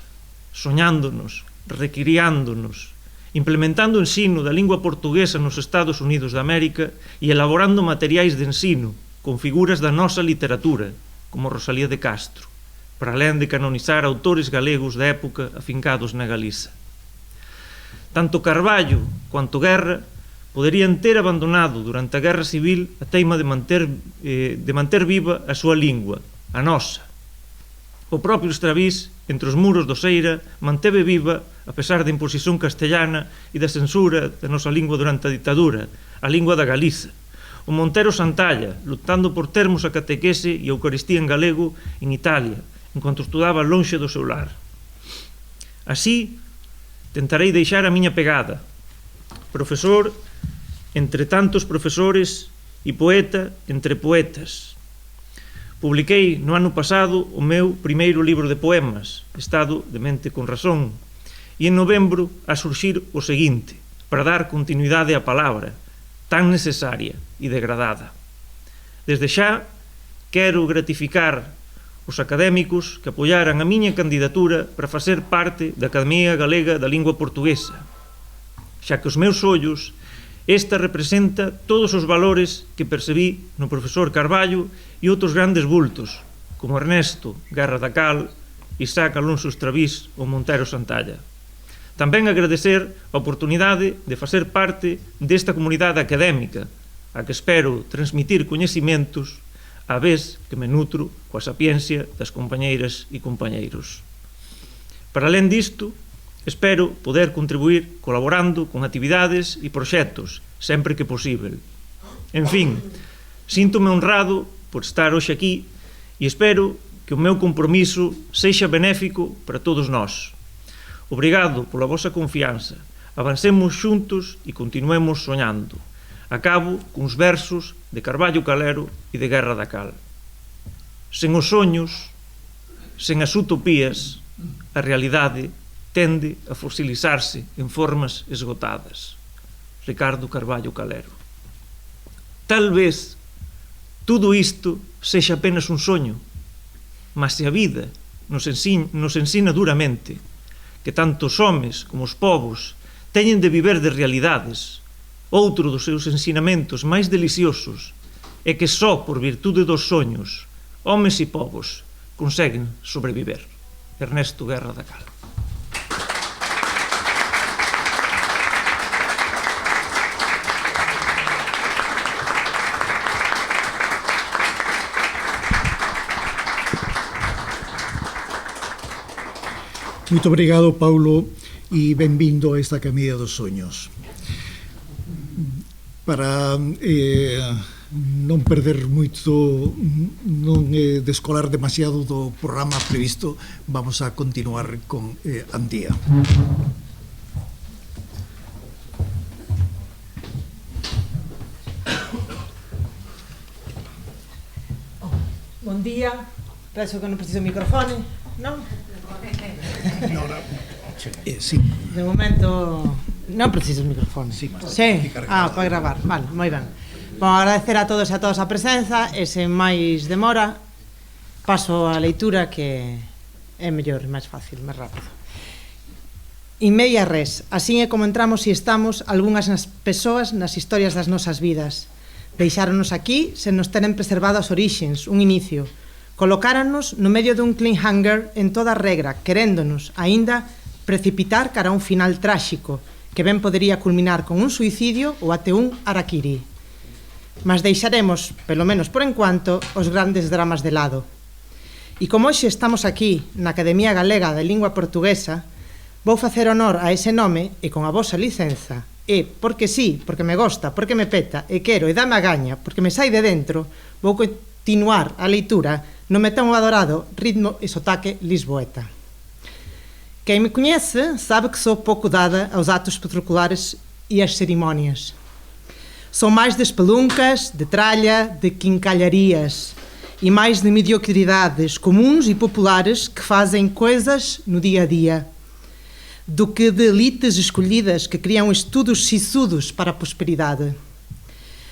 Speaker 4: soñándonos, recriándonos, implementando o ensino da lingua portuguesa nos Estados Unidos de América e elaborando materiais de ensino con figuras da nosa literatura, como Rosalía de Castro, para alén de canonizar autores galegos da época afincados na Galiza. Tanto Carballo quanto Guerra poderían ter abandonado durante a Guerra Civil a teima de manter viva a súa lingua, a nosa. O propio Estrabís, entre os muros do Seira, manteve viva, a pesar da imposición castellana e da censura da nosa lingua durante a ditadura, a lingua da Galiza. O Montero Santalla, lutando por termos a catequese e a Eucaristía en galego en Italia, enquanto estudaba lonxe do seu lar. Así, tentarei deixar a miña pegada. Profesor entre tantos profesores e poeta entre poetas. Publiquei no ano pasado o meu primeiro libro de poemas, Estado de Mente con Razón, e en novembro a surxir o seguinte, para dar continuidade á palabra, tan necesaria e degradada. Desde xa, quero gratificar os académicos que apoiaran a miña candidatura para facer parte da Academia Galega da Lingua Portuguesa, xa que os meus ollos esta representa todos os valores que percebí no profesor Carballo e outros grandes bultos, como Ernesto, Guerra da Cal, Isaac Alonso Estrabís ou Montero Santalla. Tamén agradecer a oportunidade de facer parte desta comunidade académica, a que espero transmitir coñecimentos a vez que me nutro coa sapiencia das compañeiras e compañeiros. Para alén disto, espero poder contribuir colaborando con actividades e proxectos, sempre que posible. En fin, síntome honrado por estar hoxe aquí e espero que o meu compromiso sexa benéfico para todos nós. Obrigado pola vosa confianza. Avancemos xuntos e continuemos soñando. Acabo cuns versos de Carballo Calero e de Guerra da Cal. Sen os soños, sen as utopías, a realidade tende a fosilizarse en formas esgotadas. Ricardo Carballo Calero. Tal vez tudo isto sexa apenas un soño, mas se a vida nos ensina duramente que tanto os homes como os povos teñen de viver de realidades, outro dos seus ensinamentos máis deliciosos é que só por virtude dos soños homes e povos conseguen sobreviver. Ernesto Guerra da Cal.
Speaker 1: Moito obrigado, Paulo, e benvindo a esta Camiña dos Soños. Para non perder moito, non descolar demasiado do programa previsto, vamos a continuar con Antía.
Speaker 5: Bon día, penso que non preciso microfone, non?
Speaker 1: Sí.
Speaker 5: De momento non preciso microfone.
Speaker 1: Sí,
Speaker 5: para gravar, vale, moi ben. Bom, agradecer a todos e a todas a presenza e sen máis demora paso a leitura que é mellor, máis fácil, máis rápido. In media res, así é como entramos e estamos algunhas nas persoas nas historias das nosas vidas. Deixáronos aquí sen nos teren preservado as orixens, un inicio. Colocáranos no medio dun cliffhanger en toda regra, queréndonos, aínda, precipitar cara a un final tráxico, que ben podería culminar con un suicidio ou até un harakiri. Mas deixaremos, pelo menos por enquanto, os grandes dramas de lado. E como hoxe estamos aquí na Academia Galega de Lingua Portuguesa, vou facer honor a ese nome e con a vosa licenza, e porque sí, porque me gosta, porque me peta, e quero, e dame a gaña, porque me sai de dentro, vou continuar a leitura no meu tão adorado ritmo e sotaque lisboeta. Quem me conhece sabe que sou pouco dada aos atos protocolares e às cerimónias. Sou mais de espeluncas, de tralha, de quincalharias e mais de mediocridades comuns e populares que fazem coisas no dia a dia, do que de elites escolhidas que criam estudos sisudos para a prosperidade.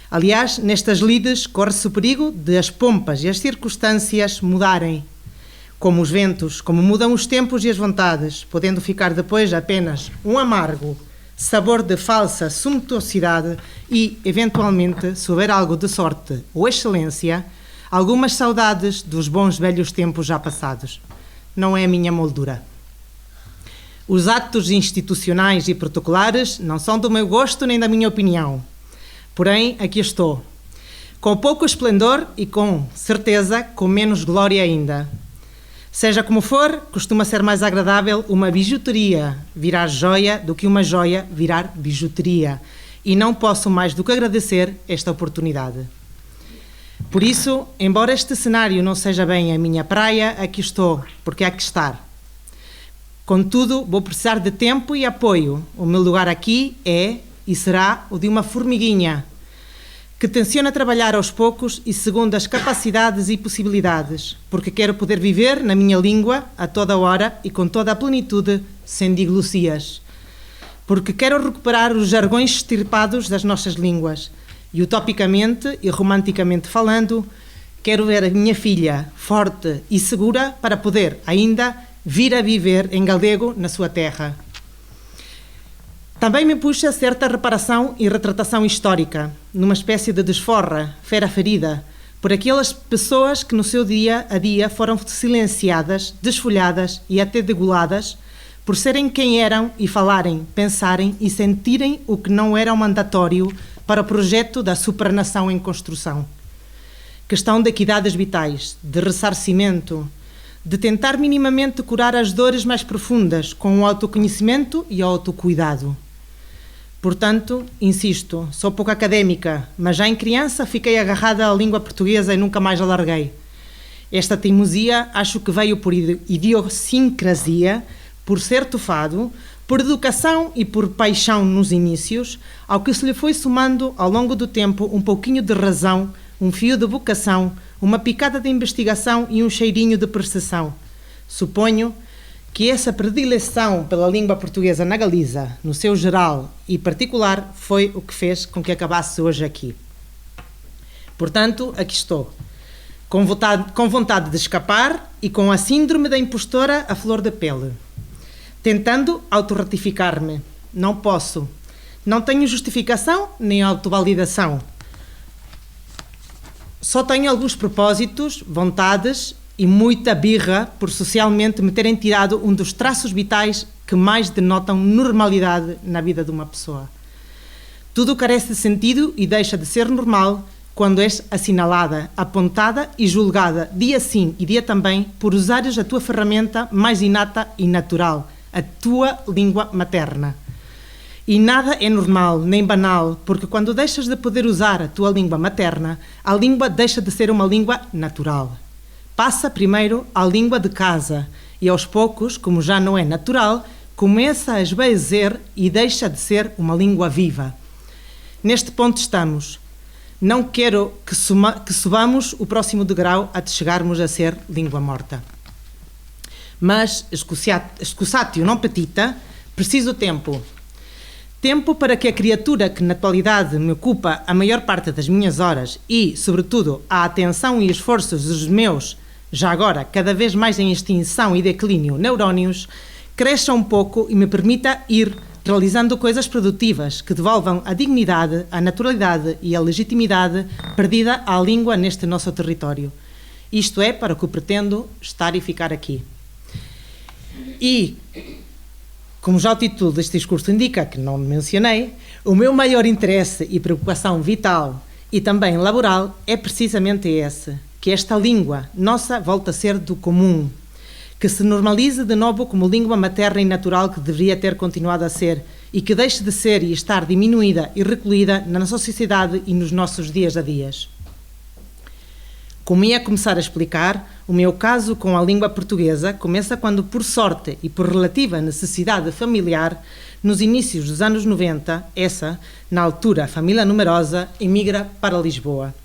Speaker 5: Aliás, nestas lides corre-se o perigo de as pompas e as circunstâncias mudarem, como os ventos, como mudam os tempos e as vontades, podendo ficar depois apenas um amargo sabor de falsa sumptuosidade e, eventualmente, se houver algo de sorte ou excelência, algumas saudades dos bons velhos tempos já passados. Não é a minha moldura. Os atos institucionais e protocolares não são do meu gosto nem da minha opinião. Porém, aqui estou, com pouco esplendor e, com certeza, com menos glória ainda. Seja como for, costuma ser mais agradável uma bijuteria virar joia do que uma joia virar bijuteria. E não posso mais do que agradecer esta oportunidade. Por isso, embora este cenário não seja bem a minha praia, aqui estou, porque há que estar. Contudo, vou precisar de tempo e apoio. O meu lugar aqui é e será o de uma formiguinha, que tenciona trabalhar aos poucos e segundo as capacidades e possibilidades, porque quero poder viver na minha língua a toda hora e com toda a plenitude, sem diglossias. Porque quero recuperar os jargões extirpados das nossas línguas e, utopicamente e romanticamente falando, quero ver a minha filha forte e segura para poder ainda vir a viver em galego na sua terra. Também me puxa certa reparação e retratação histórica, numa espécie de desforra, fera ferida, por aquelas pessoas que no seu dia a dia foram silenciadas, desfolhadas e até degoladas, por serem quem eram e falarem, pensarem e sentirem o que não era mandatório para o projeto da supranação em construção. Questão de equidades vitais, de ressarcimento, de tentar minimamente curar as dores mais profundas com o autoconhecimento e o autocuidado. Portanto, insisto, sou pouco académica, mas já em criança fiquei agarrada à língua portuguesa e nunca mais a larguei. Esta teimosia acho que veio por idiosincrasia, por ser tufado, por educação e por paixão nos inícios, ao que se lhe foi somando ao longo do tempo um pouquinho de razão, um fio de vocação, uma picada de investigação e um cheirinho de percepção. Suponho que essa predileção pela língua portuguesa na Galiza, no seu geral e particular, foi o que fez com que acabasse hoje aqui. Portanto, aqui estou, com vontade de escapar e com a síndrome da impostora à flor da pele, tentando autorratificar-me. Não posso. Não tenho justificação nem autovalidação. Só tenho alguns propósitos, vontades e muita birra por socialmente me terem tirado um dos traços vitais que mais denotam normalidade na vida de uma pessoa. Tudo carece de sentido e deixa de ser normal quando és assinalada, apontada e julgada dia sim e dia também por usares a tua ferramenta mais inata e natural, a tua língua materna. E nada é normal, nem banal, porque quando deixas de poder usar a tua língua materna, a língua deixa de ser uma língua natural. Passa primeiro à língua de casa e aos poucos, como já não é natural, começa a esvaecer e deixa de ser uma língua viva. Neste ponto estamos. Não quero que subamos o próximo degrau até chegarmos a ser língua morta. Mas, excusatio non petita, preciso tempo. Tempo para que a criatura que na atualidade me ocupa a maior parte das minhas horas e, sobretudo, a atenção e esforços dos meus, já agora cada vez mais em extinção e declínio, neurónios, cresça um pouco e me permita ir realizando coisas produtivas que devolvam a dignidade, a naturalidade e a legitimidade perdida à língua neste nosso território. Isto é para o que pretendo estar e ficar aqui. E Como já o título deste discurso indica, que não mencionei, o meu maior interesse e preocupação vital e também laboral é precisamente esse, que esta língua nossa volte a ser do comum, que se normalize de novo como língua materna e natural que deveria ter continuado a ser e que deixe de ser e estar diminuída e recolhida na nossa sociedade e nos nossos dias a dias. Como ia começar a explicar, o meu caso com a língua portuguesa começa quando, por sorte e por relativa necessidade familiar, nos inícios dos anos 90, essa, na altura, família numerosa, emigra para Lisboa.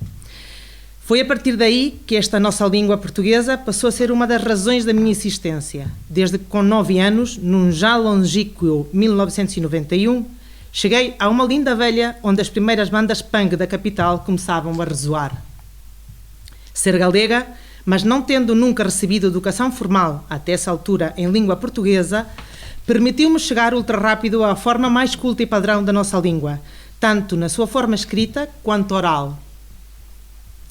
Speaker 5: Foi a partir daí que esta nossa língua portuguesa passou a ser uma das razões da minha existência, desde que com 9 anos, num já longínquo 1991, cheguei a uma linda velha onde as primeiras bandas punk da capital começavam a ressoar. Ser galega, mas não tendo nunca recebido educação formal até essa altura em língua portuguesa, permitiu-me chegar ultra rápido à forma mais culta e padrão da nossa língua, tanto na sua forma escrita quanto oral.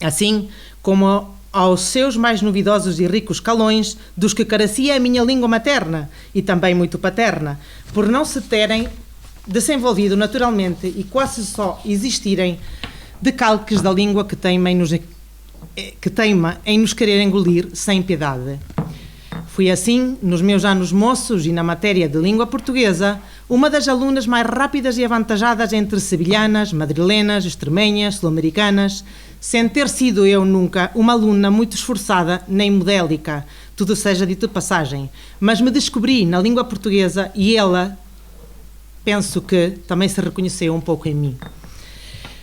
Speaker 5: Assim como aos seus mais novidosos e ricos calões dos que carecia a minha língua materna e também muito paterna, por não se terem desenvolvido naturalmente e quase só existirem decalques da língua que teima em nos querer engolir sem piedade. Fui assim, nos meus anos moços e na matéria de língua portuguesa, uma das alunas mais rápidas e avantajadas entre sevilhanas, madrilenas, extremenhas, sul-americanas, sem ter sido eu nunca uma aluna muito esforçada nem modélica, tudo seja dito de passagem, mas me descobri na língua portuguesa e ela, penso que, também se reconheceu um pouco em mim.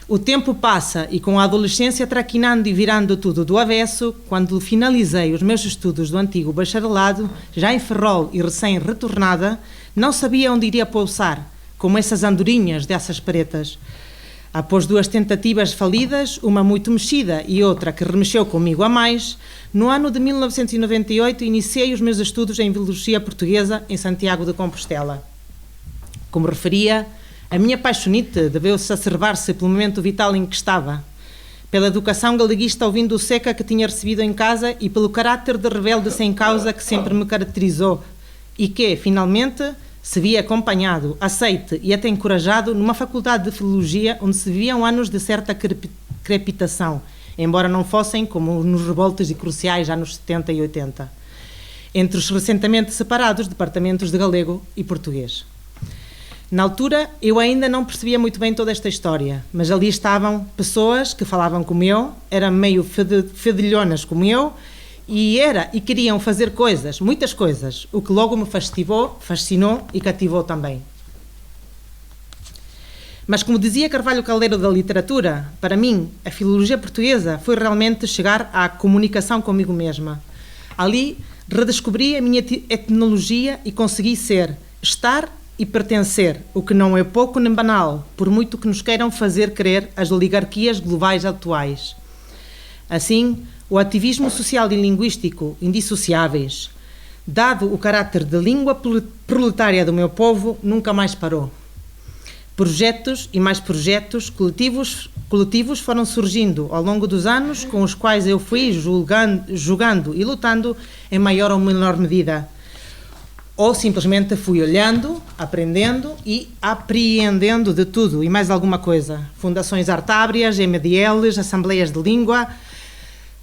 Speaker 5: O tempo passa e com a adolescência traquinando e virando tudo do avesso, quando finalizei os meus estudos do antigo bacharelado, já em Ferrol e recém-retornada, não sabia onde iria pousar, como essas andorinhas dessas pretas. Após 2 tentativas falidas, uma muito mexida e outra que remexeu comigo a mais, no ano de 1998 iniciei os meus estudos em Filologia Portuguesa em Santiago de Compostela. Como referia, a minha paixonite deveu-se acervar-se pelo momento vital em que estava, pela educação galeguista ouvindo o seca que tinha recebido em casa e pelo caráter de rebelde sem causa que sempre me caracterizou e que, finalmente, se via acompanhado, aceite e até encorajado numa faculdade de filologia onde se viviam anos de certa crepitação, embora não fossem como nos revoltos e cruciais anos 70 e 80, entre os recentemente separados departamentos de galego e português. Na altura, eu ainda não percebia muito bem toda esta história, mas ali estavam pessoas que falavam como eu, eram meio fedilhonas como eu, e queriam fazer coisas, muitas coisas, o que logo me fascinou e cativou também. Mas como dizia Carvalho Caldeiro da literatura, para mim, a filologia portuguesa foi realmente chegar à comunicação comigo mesma. Ali, redescobri a minha etnologia e consegui ser, estar e pertencer, o que não é pouco nem banal, por muito que nos queiram fazer crer as oligarquias globais atuais. Assim, o ativismo social e linguístico indissociáveis, dado o caráter de língua proletária do meu povo, nunca mais parou. Projetos e mais projetos coletivos foram surgindo ao longo dos anos, com os quais eu fui julgando e lutando em maior ou menor medida. Ou simplesmente fui olhando, aprendendo e apreendendo de tudo e mais alguma coisa. Fundações artábrias, MDLs, assembleias de língua,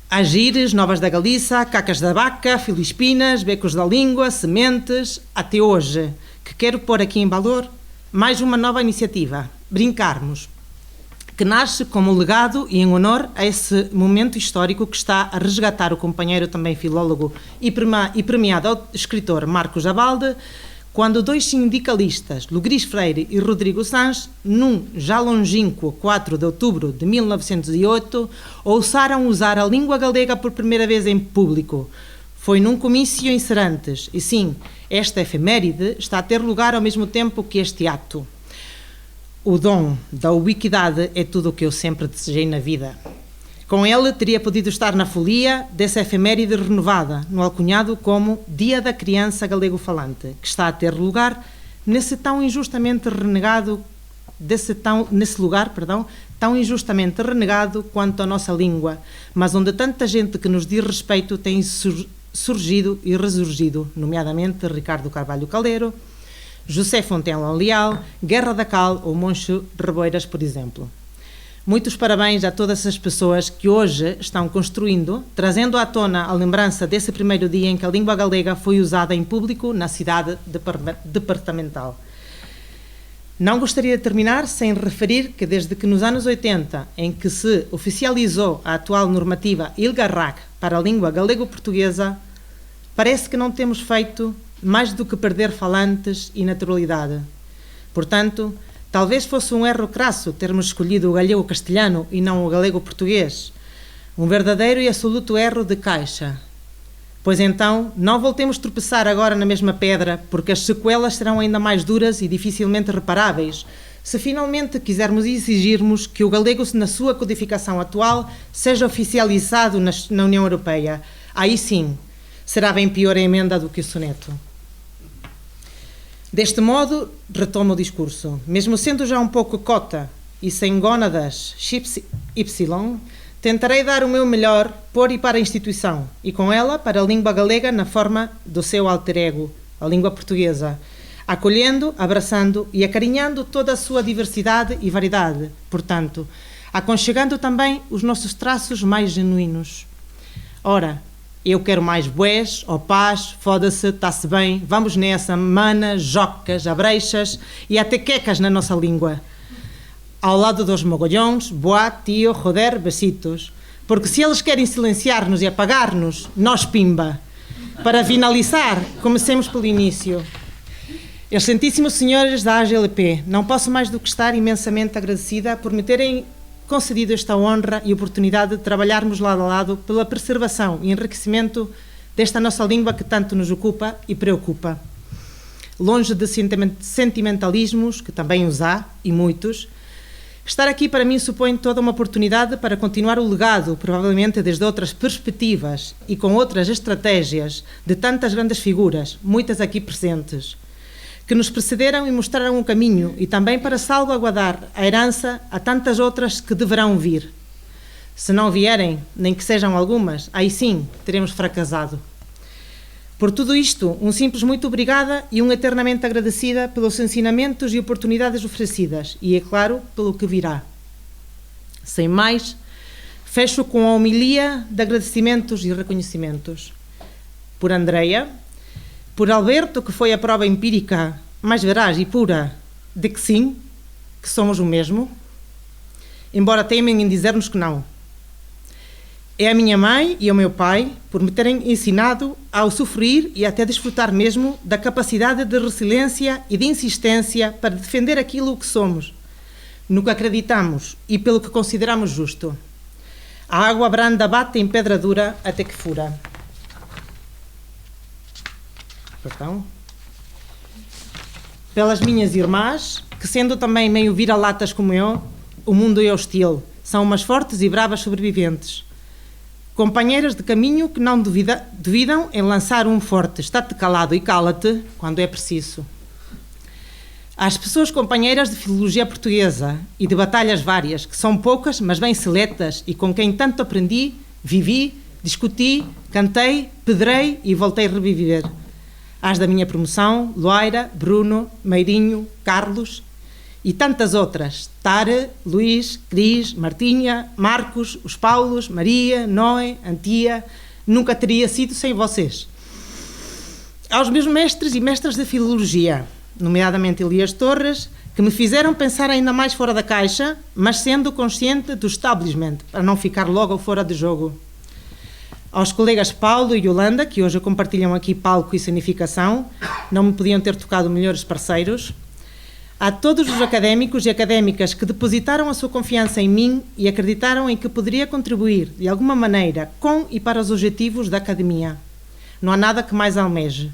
Speaker 5: Agires, Novas da Galiça, Cacas da Vaca, Filispinas, Becos da Língua, Sementes, até hoje, que quero pôr aqui em valor mais uma nova iniciativa, Brincarmos, que nasce como legado e em honor a esse momento histórico que está a resgatar o companheiro também filólogo e premiado escritor Marcos Abalde, quando 2 sindicalistas, Lugris Freire e Rodrigo Sanz, num já longínquo 4 de outubro de 1908, ousaram usar a língua galega por primeira vez em público. Foi num comício em Serantes, e sim, esta efeméride está a ter lugar ao mesmo tempo que este ato. O dom da ubiquidade é tudo o que eu sempre desejei na vida. Com ele, teria podido estar na folia dessa efeméride renovada, no alcunhado como Dia da Criança Galego-Falante, que está a ter lugar nesse tão injustamente renegado, tão injustamente renegado quanto a nossa língua, mas onde tanta gente que nos diz respeito tem surgido e ressurgido, nomeadamente Ricardo Carvalho Caldeiro, José Fontela Leal, Guerra da Cal ou Moncho Reboeiras, por exemplo. Muitos parabéns a todas as pessoas que hoje estão construindo, trazendo à tona a lembrança desse primeiro dia em que a língua galega foi usada em público na cidade departamental. Não gostaria de terminar sem referir que desde que nos anos 80, em que se oficializou a atual normativa ILGA-RAC para a língua galego-portuguesa, parece que não temos feito mais do que perder falantes e naturalidade. Portanto, talvez fosse um erro crasso termos escolhido o galego-castelhano e não o galego-português. Um verdadeiro e absoluto erro de caixa. Pois então, não voltemos a tropeçar agora na mesma pedra, porque as sequelas serão ainda mais duras e dificilmente reparáveis, se finalmente quisermos e exigirmos que o galego, na sua codificação atual, seja oficializado na União Europeia. Aí sim, será bem pior a emenda do que o soneto. Deste modo, retomo o discurso. Mesmo sendo já um pouco cota e sem gónadas y, tentarei dar o meu melhor por e para a instituição, e com ela para a língua galega na forma do seu alter ego, a língua portuguesa, acolhendo, abraçando e acarinhando toda a sua diversidade e variedade, portanto, aconchegando também os nossos traços mais genuínos. Ora, eu quero mais bués, ó paz, foda-se, tá-se bem, vamos nessa, manas, jocas, abreixas e até quecas na nossa língua. Ao lado dos mogollões, boa, tio, joder, besitos. Porque se eles querem silenciar-nos e apagar-nos, nós pimba. Para finalizar, comecemos pelo início. Excelentíssimos senhores da AGLP, não posso mais do que estar imensamente agradecida por me terem concedido esta honra e oportunidade de trabalharmos lado a lado pela preservação e enriquecimento desta nossa língua que tanto nos ocupa e preocupa. Longe de sentimentalismos, que também os há, e muitos, estar aqui para mim supõe toda uma oportunidade para continuar o legado, provavelmente desde outras perspectivas e com outras estratégias de tantas grandes figuras, muitas aqui presentes, que nos precederam e mostraram o caminho, e também para salvaguardar a herança a tantas outras que deverão vir. Se não vierem, nem que sejam algumas, aí sim teremos fracassado. Por tudo isto, um simples muito obrigada e um eternamente agradecida pelos ensinamentos e oportunidades oferecidas, e, é claro, pelo que virá. Sem mais, fecho com a homilia de agradecimentos e reconhecimentos. Por Andreia, por Alberto, que foi a prova empírica mais veraz e pura de que sim, que somos o mesmo, embora teimem em dizer-nos que não. É a minha mãe e o meu pai por me terem ensinado a usufruir e até desfrutar mesmo da capacidade de resiliência e de insistência para defender aquilo que somos, no que acreditamos e pelo que consideramos justo. A água branda bate em pedra dura até que fura. Perdão. Pelas minhas irmãs, que sendo também meio vira-latas como eu, o mundo é hostil, são umas fortes e bravas sobreviventes. Companheiras de caminho que não duvidam em lançar um forte estate calado e cala-te quando é preciso. Às pessoas companheiras de filologia portuguesa e de batalhas várias, que são poucas, mas bem seletas e com quem tanto aprendi, vivi, discuti, cantei, pedrei e voltei a reviver. Às da minha promoção, Loaira, Bruno, Meirinho, Carlos e tantas outras, Tare, Luís, Cris, Martinha, Marcos, os Paulos, Maria, Noé, Antia, nunca teria sido sem vocês. Aos meus mestres e mestras de filologia, nomeadamente Elias Torres, que me fizeram pensar ainda mais fora da caixa, mas sendo consciente do establishment, para não ficar logo fora de jogo. Aos colegas Paulo e Yolanda, que hoje compartilham aqui palco e cenificação, não me podiam ter tocado melhores parceiros. A todos os académicos e académicas que depositaram a sua confiança em mim e acreditaram em que poderia contribuir, de alguma maneira, com e para os objetivos da academia. Não há nada que mais almeje.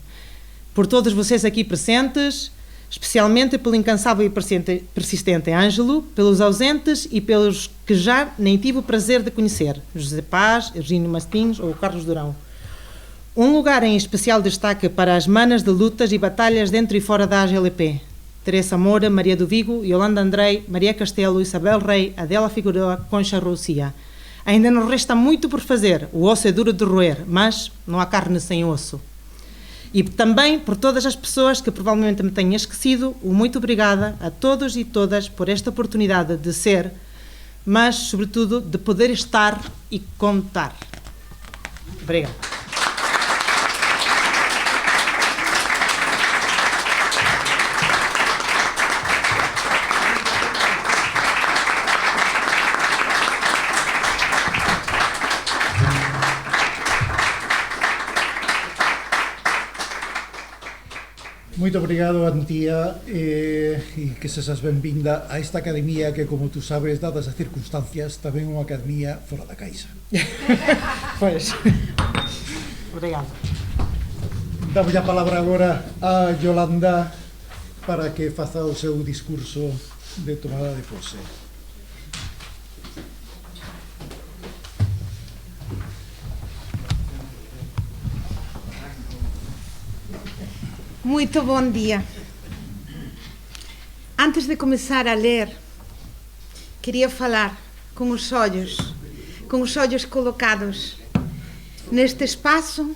Speaker 5: Por todos vocês aqui presentes, especialmente pelo incansável e persistente Ângelo, pelos ausentes e pelos que já nem tive o prazer de conhecer, José Paz, Eugênio Mastins ou Carlos Durão. Um lugar em especial destaque para as manas de lutas e batalhas dentro e fora da AGLP. Teresa Moura, Maria do Vigo, Yolanda Andrei, Maria Castelo, Isabel Rei, Adela Figueroa, Concha Rocia. Ainda nos resta muito por fazer, o osso é duro de roer, mas não há carne sem osso. E também por todas as pessoas que provavelmente me tenham esquecido, o muito obrigada a todos e todas por esta oportunidade de ser, mas, sobretudo, de poder estar e contar. Obrigada.
Speaker 1: Moito obrigado, Antía, e que sexas benvinda a esta academia que, como tú sabes, dadas as circunstancias, tamén é unha academia fora da caixa.
Speaker 5: Pois. Obrigado.
Speaker 1: Damos a palabra agora a Yolanda para que faza o seu discurso de tomada de pose.
Speaker 6: Muito bom dia. Antes de começar a ler, queria falar com os olhos colocados neste espaço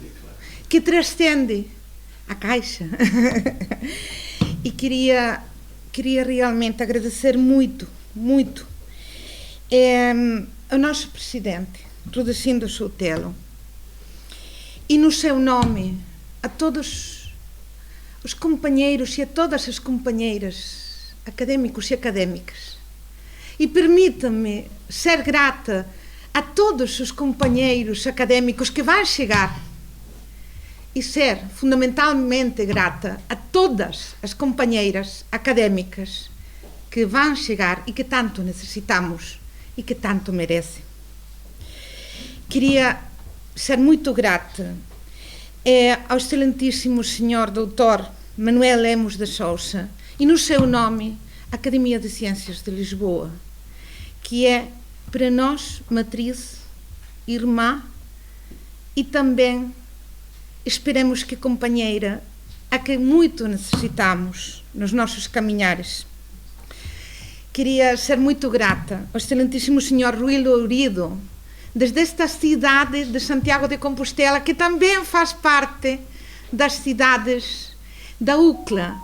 Speaker 6: que transcende a caixa. E queria realmente agradecer muito ao nosso presidente, Rudecindo Soutelo, e no seu nome a todos os companheiros e a todas as companheiras, académicos e académicas. E permita-me ser grata a todos os companheiros académicos que vão chegar e ser fundamentalmente grata a todas as companheiras académicas que vão chegar e que tanto necessitamos e que tanto merecem. Queria ser muito grata ao excelentíssimo senhor doutor Manuel Lemos de Sousa e no seu nome a Academia de Ciências de Lisboa, que é para nós matriz, irmã e também esperemos que companheira a que muito necessitamos nos nossos caminhares. Queria ser muito grata ao excelentíssimo senhor Rui Lourido, desde esta cidade de Santiago de Compostela, que também faz parte das cidades da UCLA,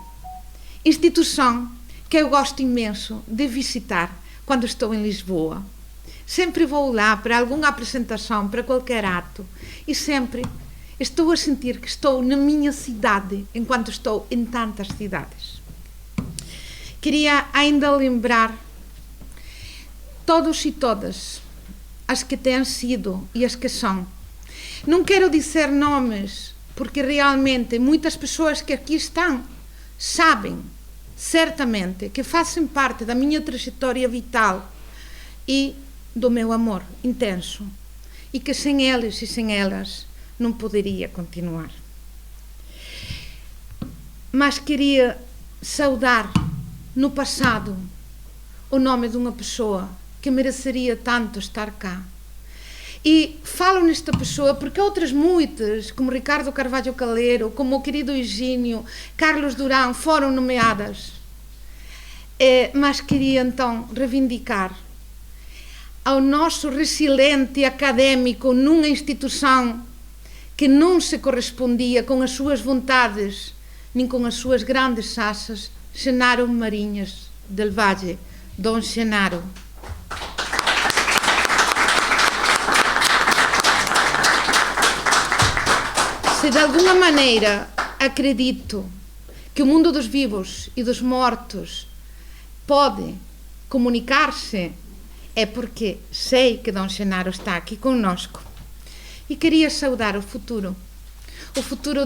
Speaker 6: instituição que eu gosto imenso de visitar quando estou em Lisboa. Sempre vou lá para alguma apresentação, para qualquer ato, e sempre estou a sentir que estou na minha cidade, enquanto estou em tantas cidades. Queria ainda lembrar todos e todas as que têm sido e as que são. Não quero dizer nomes, porque realmente muitas pessoas que aqui estão sabem, certamente, que fazem parte da minha trajetória vital e do meu amor intenso, e que sem eles e sem elas não poderia continuar. Mas queria saudar no passado o nome de uma pessoa que mereceria tanto estar cá. E falo nesta pessoa porque outras muitas, como Ricardo Carvalho Calero, como o querido Higínio, Carlos Durão, foram nomeadas. Mas queria então reivindicar ao nosso resiliente académico numa instituição que não se correspondia com as suas vontades, nem com as suas grandes achas, Genaro Marinhas del Valle, Dom Genaro. Se de alguma maneira acredito que o mundo dos vivos e dos mortos pode comunicar-se, é porque sei que Dom Genaro está aqui conosco. E queria saudar o futuro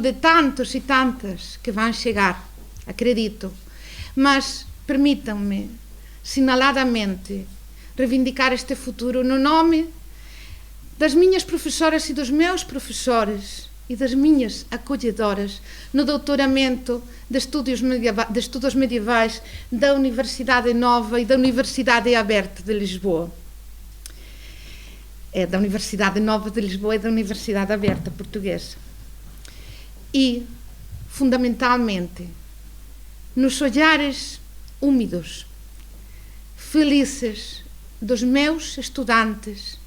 Speaker 6: de tantos e tantas que vão chegar, acredito. Mas permitam-me, sinaladamente, reivindicar este futuro no nome das minhas professoras e dos meus professores e das minhas acolhedoras no doutoramento de estudos medievais da Universidade Nova e da Universidade Aberta de Lisboa. Da Universidade Nova de Lisboa e da Universidade Aberta Portuguesa. E, fundamentalmente, nos olhares úmidos, felizes dos meus estudantes,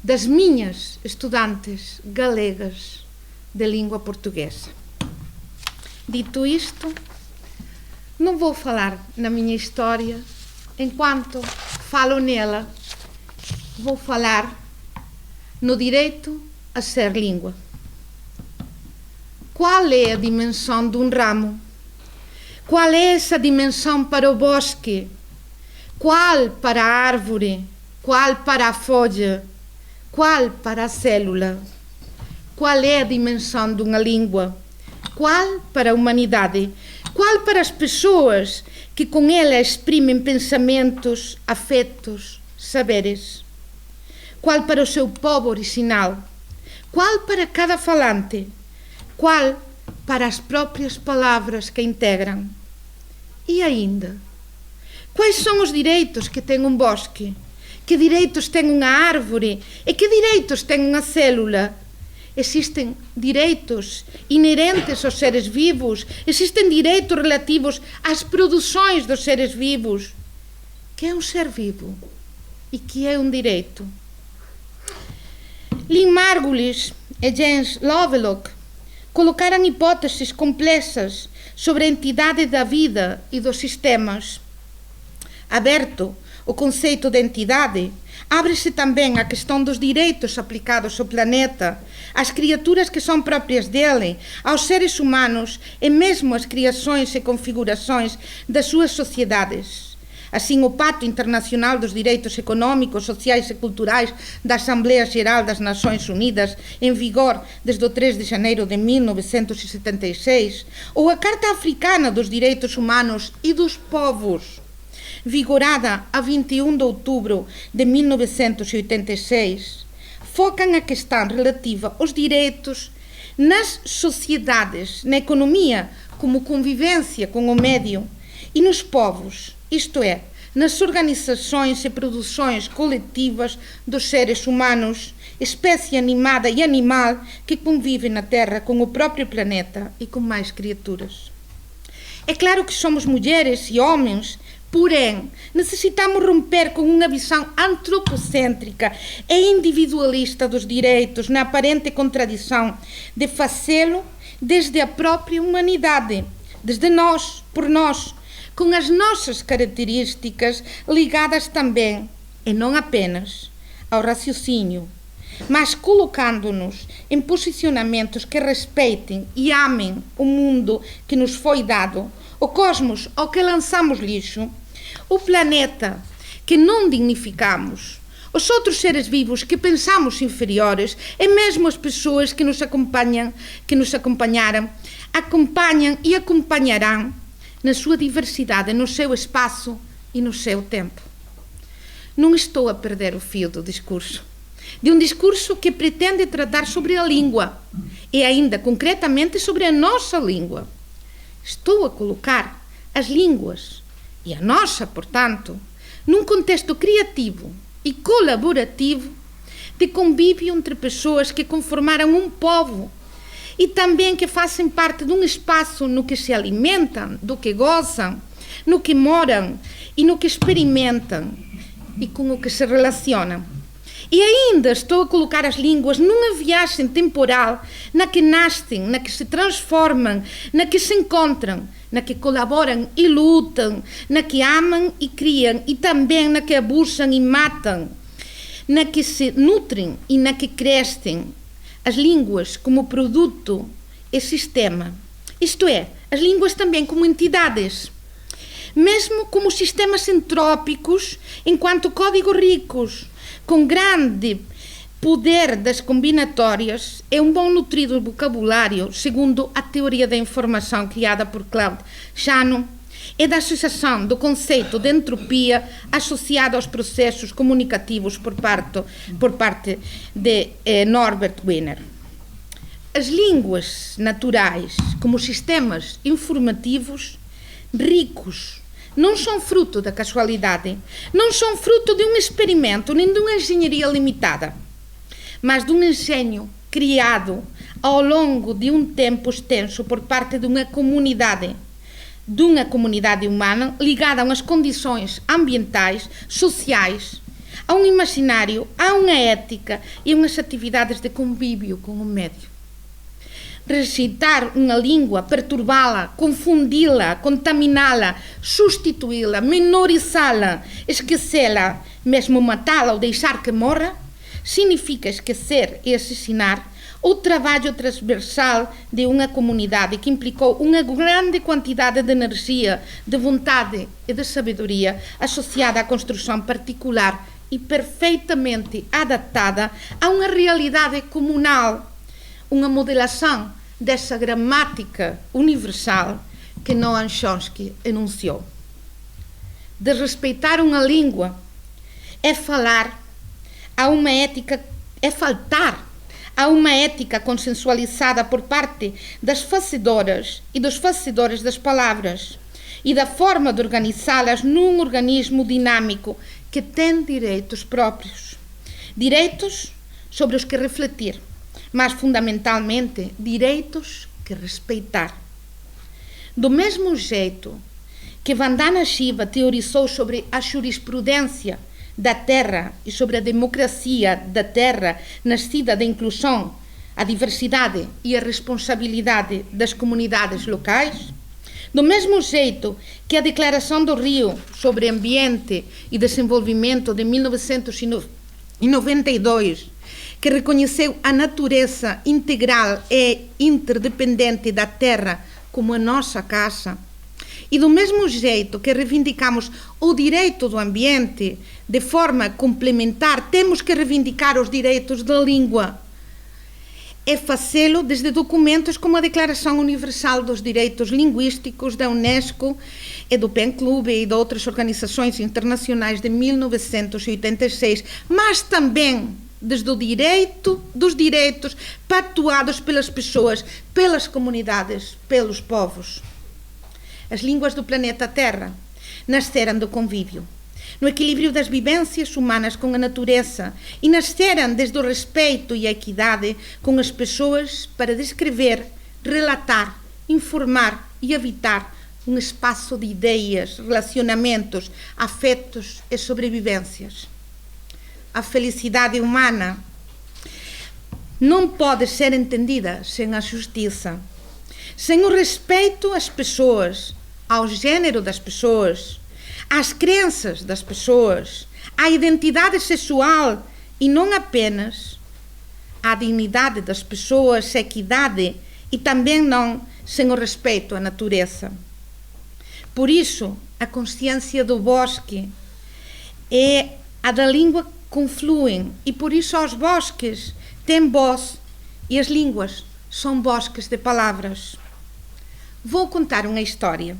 Speaker 6: das minhas estudantes galegas de língua portuguesa. Dito isto, não vou falar na minha história, enquanto falo nela, vou falar no direito a ser língua. Qual é a dimensão de um ramo? Qual é essa dimensão para o bosque? Qual para a árvore? Qual para a folha? Qual para a célula? Qual é a dimensão de uma língua? Qual para a humanidade? Qual para as pessoas que com ela exprimem pensamentos, afetos, saberes? Qual para o seu povo original? Qual para cada falante? Qual para as próprias palavras que integram? E ainda, quais são os direitos que tem um bosque? Que direitos tem uma árvore? E que direitos tem uma célula? Existem direitos inerentes aos seres vivos, existem direitos relativos às produções dos seres vivos. Que é um ser vivo e que é um direito. Lynn Margulis e James Lovelock colocaram hipóteses complexas sobre a entidade da vida e dos sistemas. Aberto o conceito de entidade, abre-se também a questão dos direitos aplicados ao planeta, às criaturas que são próprias dele, aos seres humanos e mesmo às criações e configurações das suas sociedades. Assim, o Pacto Internacional dos Direitos Económicos, Sociais e Culturais da Assembleia Geral das Nações Unidas, em vigor desde o 3 de janeiro de 1976, ou a Carta Africana dos Direitos Humanos e dos Povos, vigorada a 21 de outubro de 1986, focam a questão relativa aos direitos nas sociedades, na economia, como convivência com o meio, e nos povos, isto é, nas organizações e produções coletivas dos seres humanos, espécie animada e animal que convivem na Terra com o próprio planeta e com mais criaturas. É claro que somos mulheres e homens, porém, necessitamos romper com uma visão antropocêntrica e individualista dos direitos, na aparente contradição de fazê-lo desde a própria humanidade, desde nós, por nós, com as nossas características ligadas também, e não apenas, ao raciocínio, mas colocando-nos em posicionamentos que respeitem e amem o mundo que nos foi dado, o cosmos ao que lançamos lixo, o planeta que não dignificamos, os outros seres vivos que pensamos inferiores e mesmo as pessoas que nos acompanham, acompanham e acompanharão na sua diversidade, no seu espaço e no seu tempo. Não estou a perder o fio do discurso, de um discurso que pretende tratar sobre a língua e ainda concretamente sobre a nossa língua. Estou a colocar as línguas e a nossa, portanto, num contexto criativo e colaborativo de convívio entre pessoas que conformaram um povo e também que fazem parte de um espaço no que se alimentam, do que gozam, no que moram e no que experimentam e com o que se relacionam. E ainda estou a colocar as línguas numa viagem temporal na que nascem, na que se transformam, na que se encontram, na que colaboram e lutam, na que amam e criam e também na que abusam e matam, na que se nutrem e na que crescem. As línguas como produto e sistema, isto é, as línguas também como entidades, mesmo como sistemas entrópicos, enquanto códigos ricos, com grande poder das combinatórias, é um bom nutrido vocabulário, segundo a teoria da informação criada por Claude Shannon, e da associação do conceito de entropia associado aos processos comunicativos por parte de Norbert Wiener. As línguas naturais, como sistemas informativos ricos, não são fruto da casualidade, não são fruto de um experimento, nem de uma engenharia limitada, mas de um engenho criado ao longo de um tempo extenso por parte de uma comunidade humana ligada a umas condições ambientais, sociais, a um imaginário, a uma ética e a umas atividades de convívio com o médio. rejeitar uma língua, perturbá-la, confundi-la, contaminá-la, substituí-la, menorizá-la, esquecê-la, mesmo matá-la ou deixar que morra, significa esquecer e assassinar o trabalho transversal de uma comunidade que implicou uma grande quantidade de energia, de vontade e de sabedoria associada à construção particular e perfeitamente adaptada a uma realidade comunal, uma modelação dessa gramática universal que Noam Chomsky enunciou. De respeitar uma língua é faltar a uma ética consensualizada por parte das facedoras e dos facedores das palavras e da forma de organizá-las num organismo dinâmico que tem direitos próprios. Direitos sobre os que refletir, mas fundamentalmente direitos que respeitar. Do mesmo jeito que Vandana Shiva teorizou sobre a jurisprudência da terra e sobre a democracia da terra nascida da inclusão, a diversidade e a responsabilidade das comunidades locais, do mesmo jeito que a Declaração do Rio sobre Ambiente e Desenvolvimento de 1992, que reconheceu a natureza integral e interdependente da terra como a nossa casa, e do mesmo jeito que reivindicamos o direito do ambiente de forma complementar, temos que reivindicar os direitos da língua. É fazê-lo desde documentos como a Declaração Universal dos Direitos Linguísticos da Unesco e do PEN Club e de outras organizações internacionais de 1986, mas também desde o direito dos direitos pactuados pelas pessoas, pelas comunidades, pelos povos. As línguas do planeta Terra nasceram do convívio, no equilíbrio das vivências humanas com a natureza, e nasceram desde o respeito e a equidade com as pessoas para descrever, relatar, informar e habitar um espaço de ideias, relacionamentos, afetos e sobrevivências. A felicidade humana não pode ser entendida sem a justiça, sem o respeito às pessoas, ao gênero das pessoas, às crenças das pessoas, à identidade sexual e não apenas à dignidade das pessoas, à equidade e também não sem o respeito à natureza. Por isso, a consciência do bosque e a da língua confluem, e por isso os bosques têm voz e as línguas são bosques de palavras. Vou contar uma história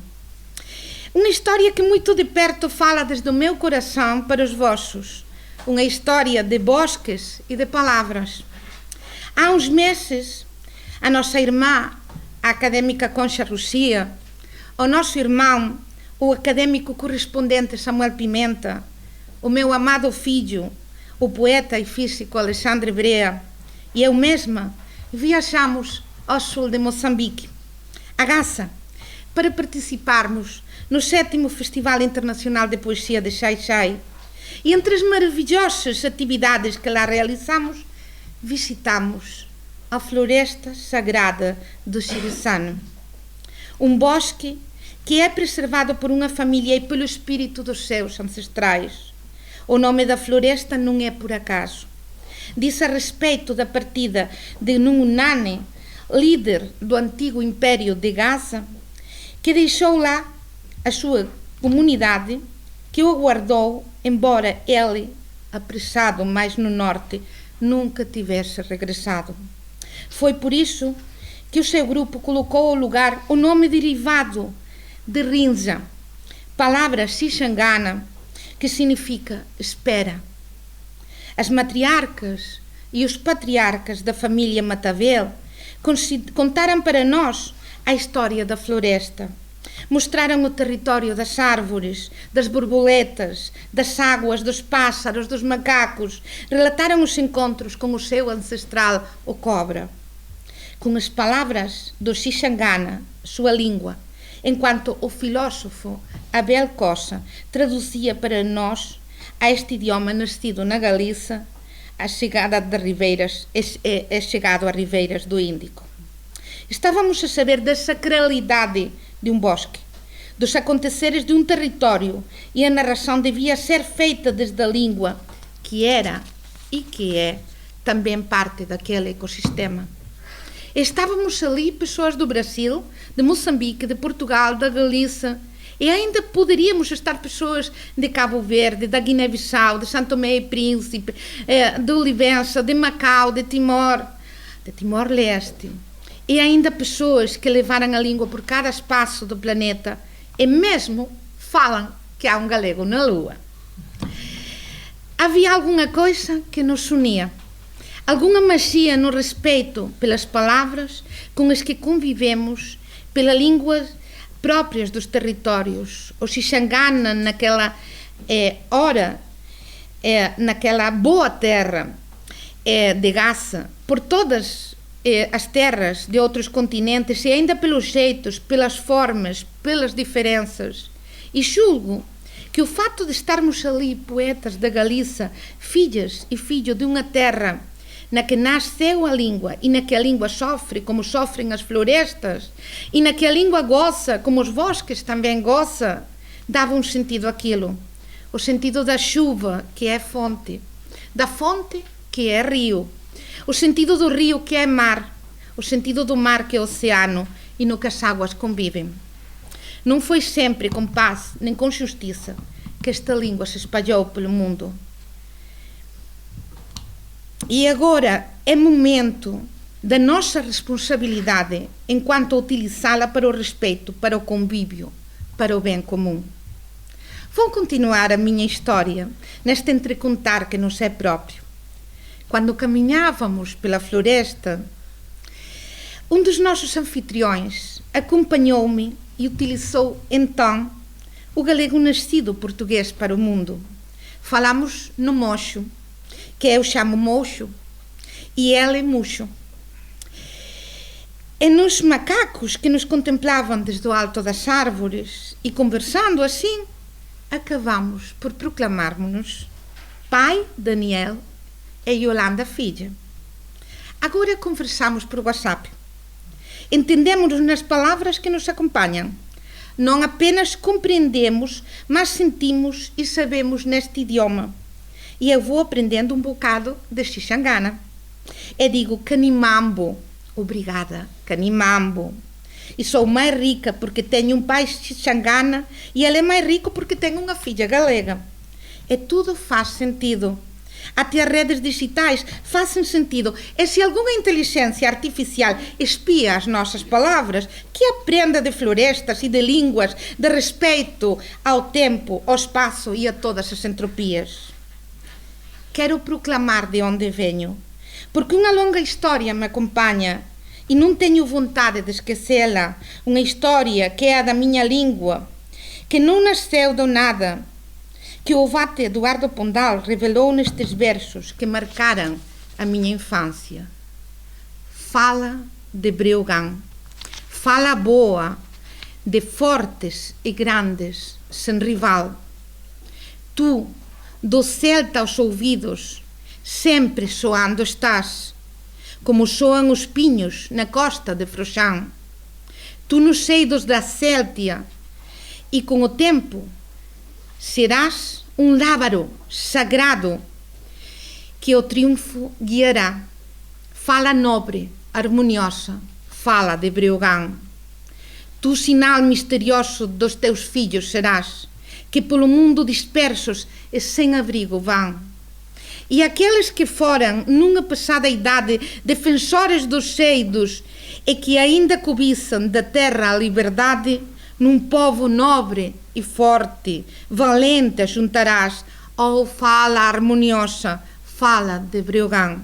Speaker 6: que muito de perto fala desde o meu coração para os vossos, uma história de bosques e de palavras. Há uns meses, a nossa irmã, a académica Concha Rucia, o nosso irmão, o académico correspondente Samuel Pimenta, o meu amado filho, o poeta e físico Alexandre Brea, e eu mesma viajamos ao sul de Moçambique, a Gaza, para participarmos no 7º Festival Internacional de Poesia de Xai-Xai. E entre as maravilhosas atividades que lá realizamos, visitamos a Floresta Sagrada do Xirissano, um bosque que é preservado por uma família e pelo espírito dos seus ancestrais. O nome da floresta não é por acaso. Diz a respeito da partida de Nununane, líder do antigo Império de Gaza, que deixou lá a sua comunidade, que o aguardou, embora ele, apressado mais no norte, nunca tivesse regressado. Foi por isso que o seu grupo colocou ao lugar o nome derivado de Rinza, palavra xixangana, que significa espera. As matriarcas e os patriarcas da família Matavel contaram para nós a história da floresta. Mostraram o território das árvores, das borboletas, das águas, dos pássaros, dos macacos. Relataram os encontros com o seu ancestral, o cobra. Com as palavras do Xixangana, sua língua, enquanto o filósofo Abel Cossa traduzia para nós a este idioma nascido na Galícia, chegado a ribeiras do Índico. Estávamos a saber da sacralidade de um bosque, dos aconteceres de um território, e a narração devia ser feita desde a língua, que era e que é também parte daquele ecossistema. Estávamos ali pessoas do Brasil, de Moçambique, de Portugal, da Galícia, e ainda poderíamos estar pessoas de Cabo Verde, da Guiné-Bissau, de São Tomé e Príncipe, de Olivença, de Macau, de Timor-Leste. E ainda pessoas que levaram a língua por cada espaço do planeta e mesmo falam que há um galego na Lua. Havia alguma coisa que nos unia, alguma magia no respeito pelas palavras com as que convivemos, pela língua próprias dos territórios. O Xixangana, naquela hora, naquela boa terra de Gaza, por todas as terras de outros continentes, e ainda pelos jeitos, pelas formas, pelas diferenças. E julgo que o fato de estarmos ali, poetas da Galícia, filhas e filhos de uma terra na que nasceu a língua, e na que a língua sofre como sofrem as florestas, e na que a língua goza como os bosques também goza, dava um sentido àquilo. O sentido da chuva, que é fonte, da fonte, que é rio, o sentido do rio, que é mar, o sentido do mar, que é oceano, e no que as águas convivem. Não foi sempre com paz nem com justiça que esta língua se espalhou pelo mundo. E agora é momento da nossa responsabilidade enquanto a utilizá-la para o respeito, para o convívio, para o bem comum. Vou continuar a minha história neste entrecontar que nos é próprio. Quando caminhávamos pela floresta, um dos nossos anfitriões acompanhou-me e utilizou então o galego nascido português para o mundo. Falamos no mocho, que eu chamo mocho, e ele mucho. E nos macacos que nos contemplavam desde o alto das árvores, e conversando assim, acabamos por proclamarmos-nos pai, Daniel, e Yolanda, filha. Agora conversamos por WhatsApp. Entendemos-nos nas palavras que nos acompanham. Não apenas compreendemos, mas sentimos e sabemos neste idioma. E eu vou aprendendo um bocado de Xixangana. Eu digo Canimambo. Obrigada, Canimambo. E sou mais rica porque tenho um pai Xixangana, e ele é mais rico porque tem uma filha galega. E tudo faz sentido. Até as redes digitais fazem sentido. E se alguma inteligência artificial espia as nossas palavras, que aprenda de florestas e de línguas, de respeito ao tempo, ao espaço e a todas as entropias. Quero proclamar de onde venho, porque uma longa história me acompanha e não tenho vontade de esquecê-la. Uma história que é a da minha língua, que não nasceu do nada, que o Vate Eduardo Pondal revelou nestes versos que marcaram a minha infância. Fala de Breogán, fala boa, de fortes e grandes, sem rival. Tu, do Celta aos ouvidos, sempre soando estás, como soam os pinhos na costa de Froxán. Tu nos seidos da Céltia, e com o tempo serás um lábaro sagrado que o triunfo guiará. Fala nobre, harmoniosa, fala de Breogán. Tu, sinal misterioso dos teus filhos serás, que pelo mundo dispersos e sem abrigo vão. E aqueles que foram, numa passada idade, defensores dos seidos e que ainda cobiçam da terra a liberdade, num povo nobre e forte, valente juntarás, fala harmoniosa, fala de Breogán.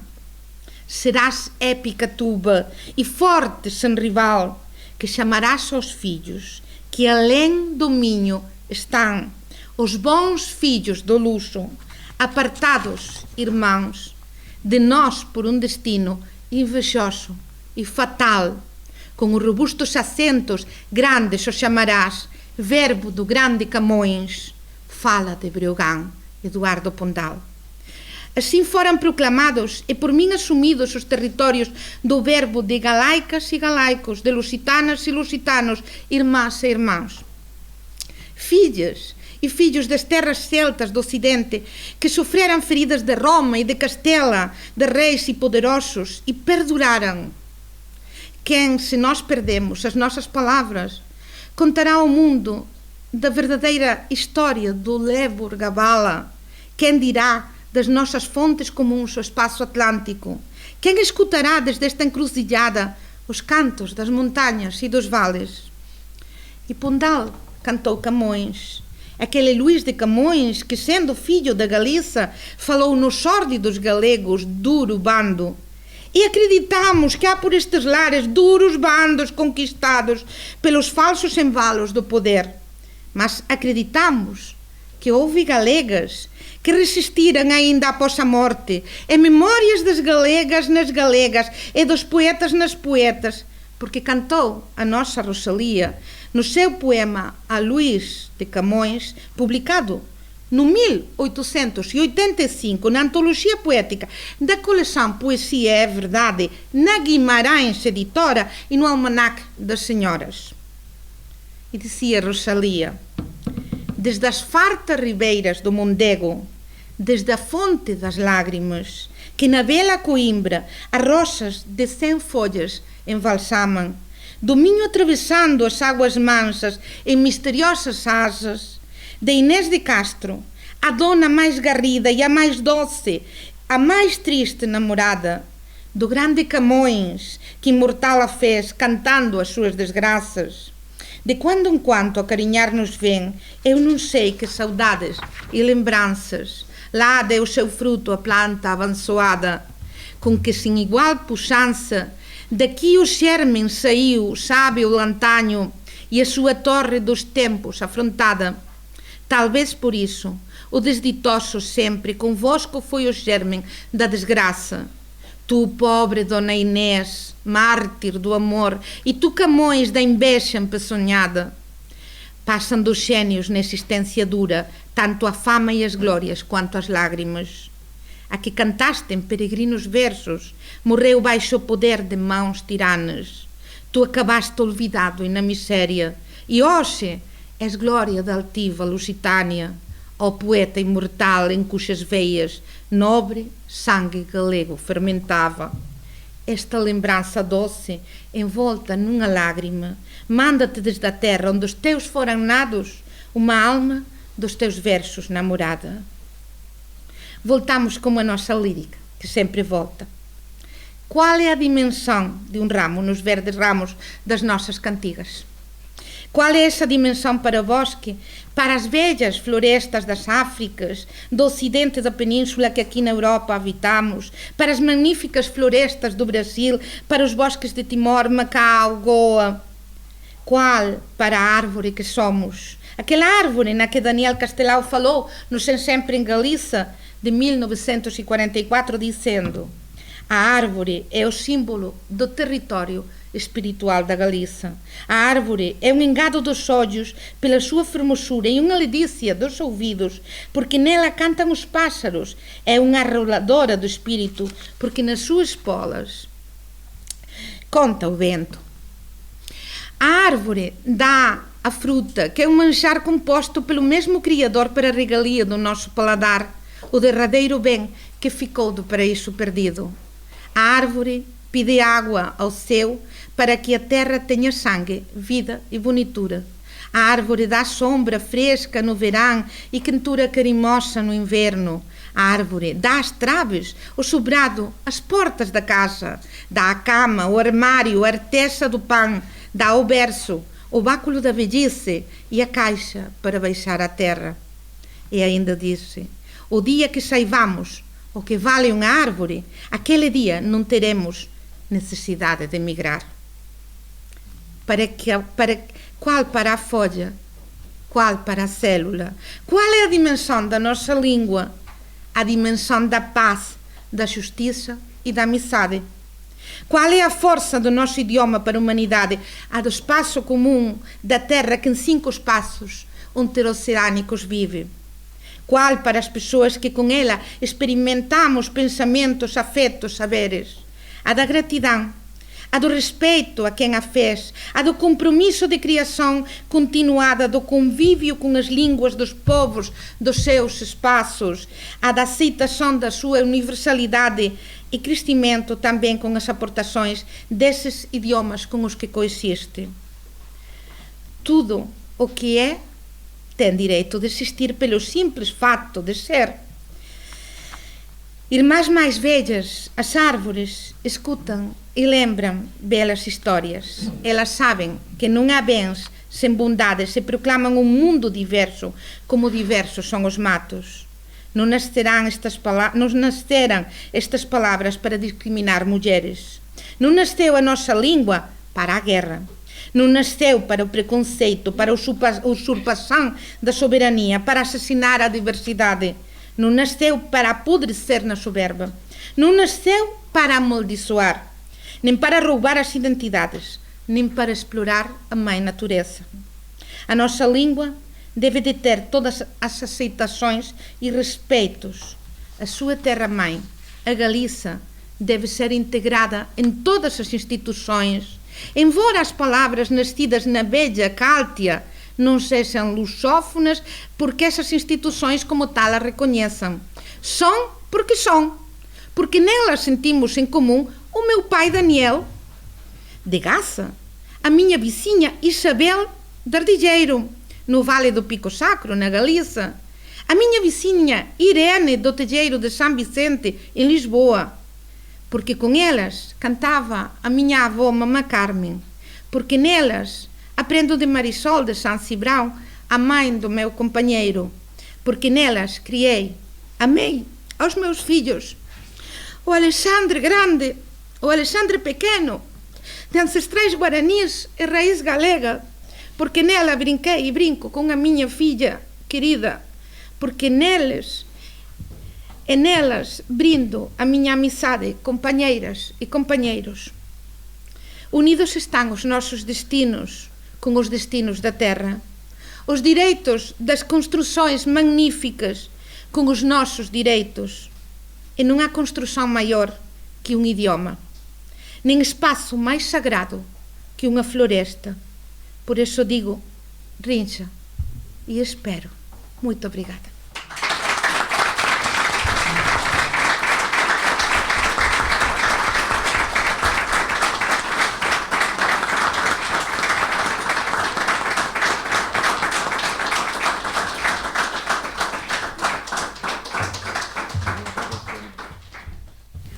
Speaker 6: Serás épica tuba e forte sem rival, que chamarás aos filhos, que além do Minho estão, os bons filhos do luxo, apartados, irmãos, de nós por um destino invejoso e fatal. Com os robustos acentos grandes o chamarás, verbo do grande Camões. Fala de Breogán, Eduardo Pondal. Assim foram proclamados e por mim assumidos os territórios do verbo de galaicas e galaicos, de lusitanas e lusitanos, irmãs e irmãos. Filhas e filhos das terras celtas do Ocidente que sofreram feridas de Roma e de Castela, de reis e poderosos e perduraram. Quem, se nós perdemos as nossas palavras, contará ao mundo da verdadeira história do Lebur Gabala? Quem dirá das nossas fontes comuns ao espaço atlântico? Quem escutará desde esta encruzilhada os cantos das montanhas e dos vales? E Pondal cantou Camões, aquele Luís de Camões que, sendo filho da Galiça, falou nos sórdidos galegos duro bando. E acreditamos que há por estes lares duros bandos conquistados pelos falsos embalos do poder. Mas acreditamos que houve galegas que resistiram ainda após a morte, e memórias das galegas nas galegas e dos poetas nas poetas, porque cantou a nossa Rosalia no seu poema a Luís de Camões, publicado no 1885, na Antologia Poética da coleção Poesia é Verdade, na Guimarães Editora e no Almanaque das Senhoras. E dizia Rosalia: desde as fartas ribeiras do Mondego, desde a fonte das lágrimas, que na bela Coimbra as rosas de 100 folhas embalsamam, do Minho atravessando as águas mansas em misteriosas asas, de Inês de Castro, a dona mais garrida e a mais doce, a mais triste namorada, do grande Camões, que imortal a fez cantando as suas desgraças. De quando em quando acarinhar-nos vem, eu não sei que saudades e lembranças, lá deu seu fruto a planta abençoada, com que sem igual puxança, daqui o germen saiu, sabe o lantanho, e a sua torre dos tempos afrontada. Talvez por isso, o desditoso sempre convosco foi o germen da desgraça. Tu, pobre Dona Inês, mártir do amor, e tu, Camões, da inveja empeçonhada. Passam dos gênios na existência dura, tanto a fama e as glórias quanto as lágrimas. A que cantaste em peregrinos versos, morreu baixo o poder de mãos tiranas. Tu acabaste olvidado e na miséria, e hoje és glória da altiva Lusitânia, ó poeta imortal em cujas veias nobre sangue galego fermentava. Esta lembrança doce, envolta numa lágrima, manda-te desde a terra onde os teus foram nados, uma alma dos teus versos namorada. Voltamos com a nossa lírica, que sempre volta. Qual é a dimensão de um ramo nos verdes ramos das nossas cantigas? Qual é essa dimensão para o bosque, para as velhas florestas das Áfricas, do ocidente da península que aqui na Europa habitamos, para as magníficas florestas do Brasil, para os bosques de Timor, Macau, Goa? Qual para a árvore que somos? Aquela árvore na que Daniel Castelao falou no Sem Sempre em Galiza, de 1944, dizendo: a árvore é o símbolo do território espiritual da Galiza. A árvore é um engado dos olhos pela sua formosura e uma delícia dos ouvidos, porque nela cantam os pássaros. É uma arroladora do espírito, porque nas suas polas conta o vento. A árvore dá a fruta, que é um manjar composto pelo mesmo Criador para a regalia do nosso paladar, o derradeiro bem que ficou do paraíso perdido. A árvore pede água ao céu para que a terra tenha sangue, vida e bonitura. A árvore dá sombra fresca no verão e quentura carimosa no inverno. A árvore dá as traves, o sobrado, as portas da casa. Dá a cama, o armário, a artesa do pão. Dá o berço, o báculo da velhice e a caixa para baixar a terra. E ainda disse: o dia que saibamos o que vale uma árvore, aquele dia não teremos necessidade de emigrar. Qual para a folha? Qual para a célula? Qual é a dimensão da nossa língua? A dimensão da paz, da justiça e da amizade. Qual é a força do nosso idioma para a humanidade? A do espaço comum da terra que em 5 espaços interoceânicos vive. cual para as persoas que con ela experimentamos pensamentos, afectos, saberes. A da gratidão, a do respeito a quem a fez, a do compromisso de criação continuada, do convívio com as línguas dos povos, dos seus espaços, a da aceitação da sua universalidade e crescimento também com as aportações desses idiomas com os que coexiste. Tudo o que é tem direito de existir pelo simples fato de ser. Irmãs mais velhas, as árvores, escutam e lembram belas histórias. Elas sabem que não há bens sem bondade, se proclamam um mundo diverso, como diversos são os matos. Não nasceram estas palavras para discriminar mulheres. Não nasceu a nossa língua para a guerra. Não nasceu para o preconceito, para a usurpação da soberania, para assassinar a diversidade. Não nasceu para apodrecer na soberba. Não nasceu para amaldiçoar, nem para roubar as identidades, nem para explorar a mãe natureza. A nossa língua deve de ter todas as aceitações e respeitos. A sua terra-mãe, a Galiza, deve ser integrada em todas as instituições, embora as palavras nascidas na bella Cáltia não sejam lusófonas, porque essas instituições como tal a reconheçam. São porque nelas sentimos em comum o meu pai Daniel de Gaça, a minha vizinha Isabel de Ardilheiro, no Vale do Pico Sacro, na Galiza, a minha vizinha Irene do Telheiro de São Vicente, em Lisboa, porque com elas cantava a minha avó Mamã Carmen, porque nelas aprendo de Marisol de São Cibrão, a mãe do meu companheiro, porque nelas criei, amei aos meus filhos, o Alexandre Grande, o Alexandre Pequeno, de ancestrais guaranis e raiz galega, porque nela brinquei e brinco com a minha filha querida, porque nelas e nelas brindo a minha amizade, companheiras e companheiros. Unidos estão os nossos destinos com os destinos da terra, os direitos das construções magníficas com os nossos direitos, e não há construção maior que um idioma, nem espaço mais sagrado que uma floresta. Por isso digo, rincha e espero. Muito obrigada.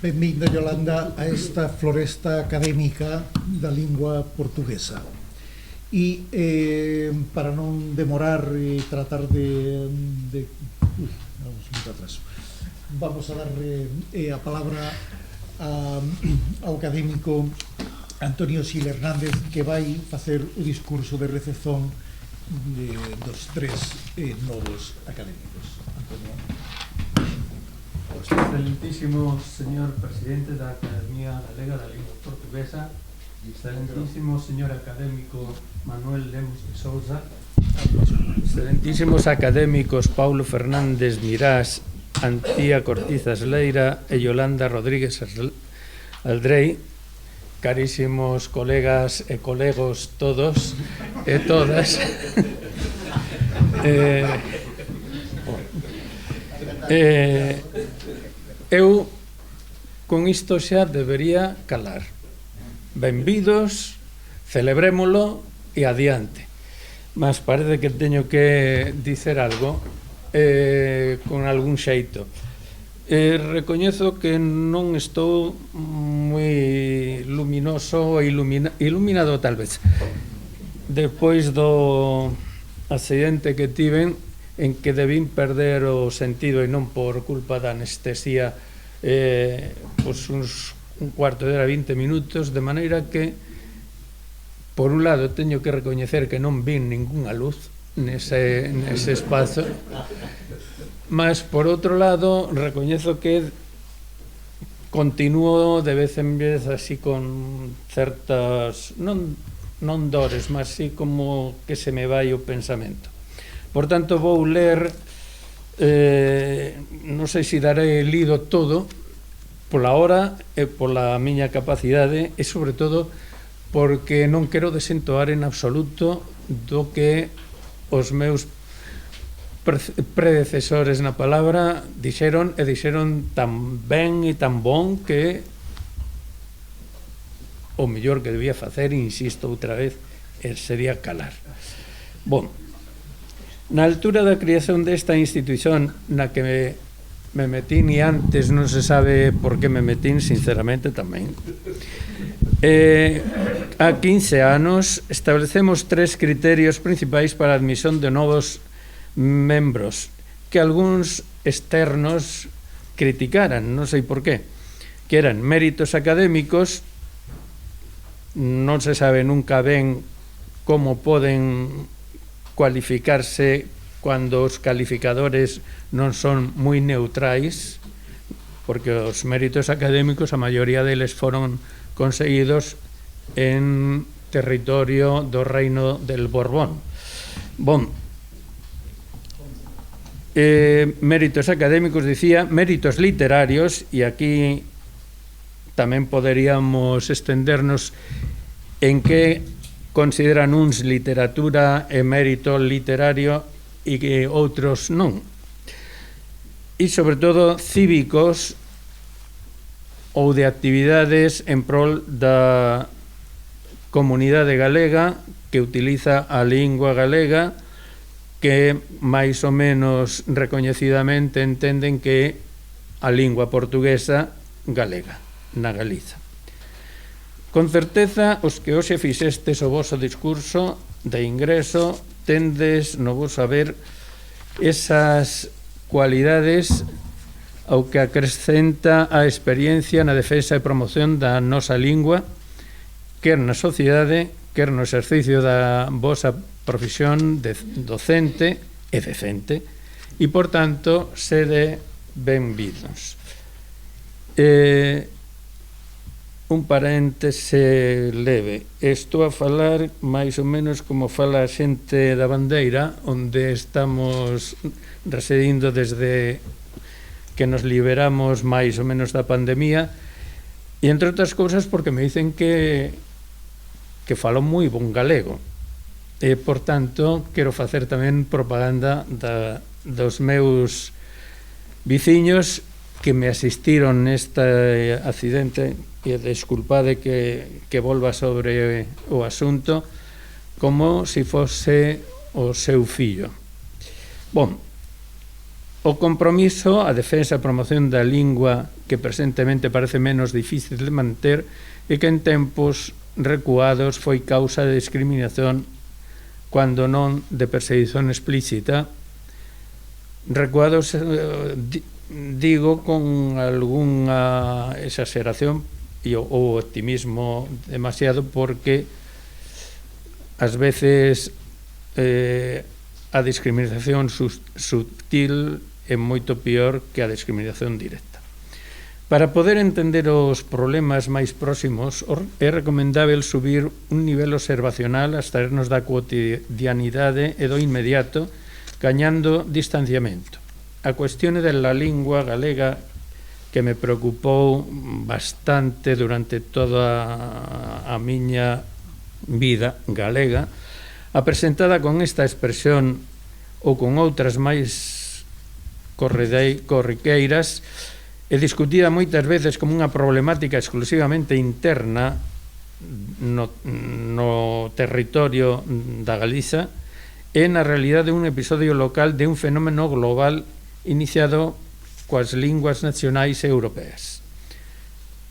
Speaker 1: Benvinda, Yolanda, a esta floresta académica da lingua portuguesa. E para non demorar e tratar vamos muito atrás. Vamos a dar a palabra ao académico Antonio Sil Hernández, que vai facer o discurso de recepción dos tres novos académicos. Antonio.
Speaker 7: Excelentísimo señor presidente da Academia Galega da Lingua Portuguesa, excelentísimo señor académico Manuel Lemos de Sousa, excelentísimos académicos Paulo Fernández Mirás, Antía Cortizas Leira e Yolanda Rodríguez Aldrei, carísimos colegas e colegos todos e todas, eu con isto xa debería calar. Benvidos, celebrémolo e adiante. Mas parece que teño que dicer algo con algún xeito. Recoñezo que non estou moi luminoso ou iluminado tal vez. Despois do accidente que tiven, en que debín perder o sentido e non por culpa da anestesia un cuarto de hora, 20 minutos, de maneira que por un lado teño que recoñecer que non vin ningunha luz nese espazo, mas por outro lado recoñezo que continuo de vez en vez así con certas non dores, mas así como que se me vai o pensamento. Por tanto, vou ler Non sei se darei lido todo pola hora e pola miña capacidade e sobre todo porque non quero desentoar en absoluto do que os meus predecesores na palabra dixeron e dixeron tan ben e tan bon que o mellor que debía facer, insisto outra vez, sería calar. Bon, na altura da creación desta institución na que me metín e antes non se sabe por que me metín, sinceramente tamén. Há 15 anos establecemos 3 criterios principais para a admisión de novos membros que algúns externos criticaran, non sei por qué, que eran méritos académicos, non se sabe nunca ben como poden cualificarse cando os calificadores non son moi neutrais, porque os méritos académicos a maioría deles foron conseguidos en territorio do reino del Borbón. Bon, méritos académicos, dicía, méritos literarios, e aquí tamén poderíamos estendernos en que consideran uns literatura e mérito literario e que outros non. E, sobre todo, cívicos ou de actividades en prol da comunidade galega que utiliza a lingua galega, que máis ou menos recoñecidamente entenden que a lingua portuguesa galega, na Galiza. Con certeza, os que hoxe fixestes o voso discurso de ingreso tendes no vos saber esas cualidades ao que acrescenta a experiencia na defensa e promoción da nosa lingua, quer na sociedade, quer no exercicio da vosa profesión de docente e decente, e, por tanto, sede benvidos. Un paréntese leve. Estou a falar máis ou menos como fala a xente da Bandeira, onde estamos residindo desde que nos liberamos máis ou menos da pandemia, e entre outras cousas porque me dicen que falo moi bon galego. E, por tanto, quero facer tamén propaganda dos meus veciños que me asistiron neste accidente, e desculpade que volva sobre o asunto, como se fose o seu fillo. Bon, o compromiso, a defensa e promoción da lingua que presentemente parece menos difícil de manter e que en tempos recuados foi causa de discriminación cando non de perseguición explícita. Recuados, digo, con algunha exageración ou optimismo demasiado, porque ás veces a discriminación sutil é moito pior que a discriminación directa. Para poder entender os problemas máis próximos, é recomendável subir un nivel observacional a extraernos da cotidianidade e do inmediato, gañando distanciamento. A cuestión da lingua galega, que me preocupou bastante durante toda a miña vida galega, apresentada con esta expresión ou con outras máis corriqueiras, e discutida moitas veces como unha problemática exclusivamente interna no territorio da Galiza, é na realidade un episodio local de un fenómeno global iniciado coas linguas nacionais europeas.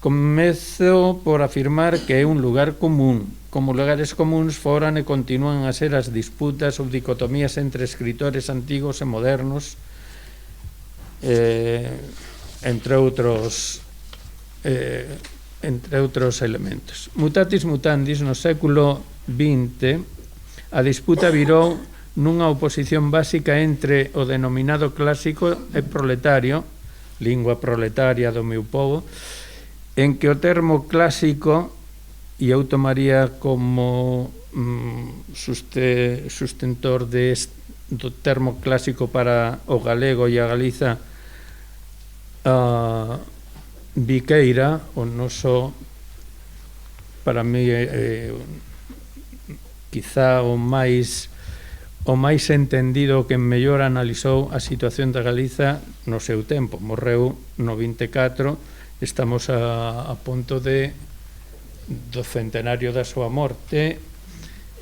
Speaker 7: Comezo por afirmar que é un lugar común, como lugares comuns foran e continúan a ser as disputas ou dicotomías entre escritores antigos e modernos, entre outros elementos. Mutatis mutandis, no século XX, a disputa virou nunha oposición básica entre o denominado clásico e proletario, lingua proletaria do meu povo, en que o termo clásico, e eu tomaría como sustentor do termo clásico para o galego e a Galiza, Viqueira, o noso, para mí, quizá o máis entendido, que mellor analizou a situación da Galiza no seu tempo. Morreu no 24, estamos a punto do centenario da súa morte,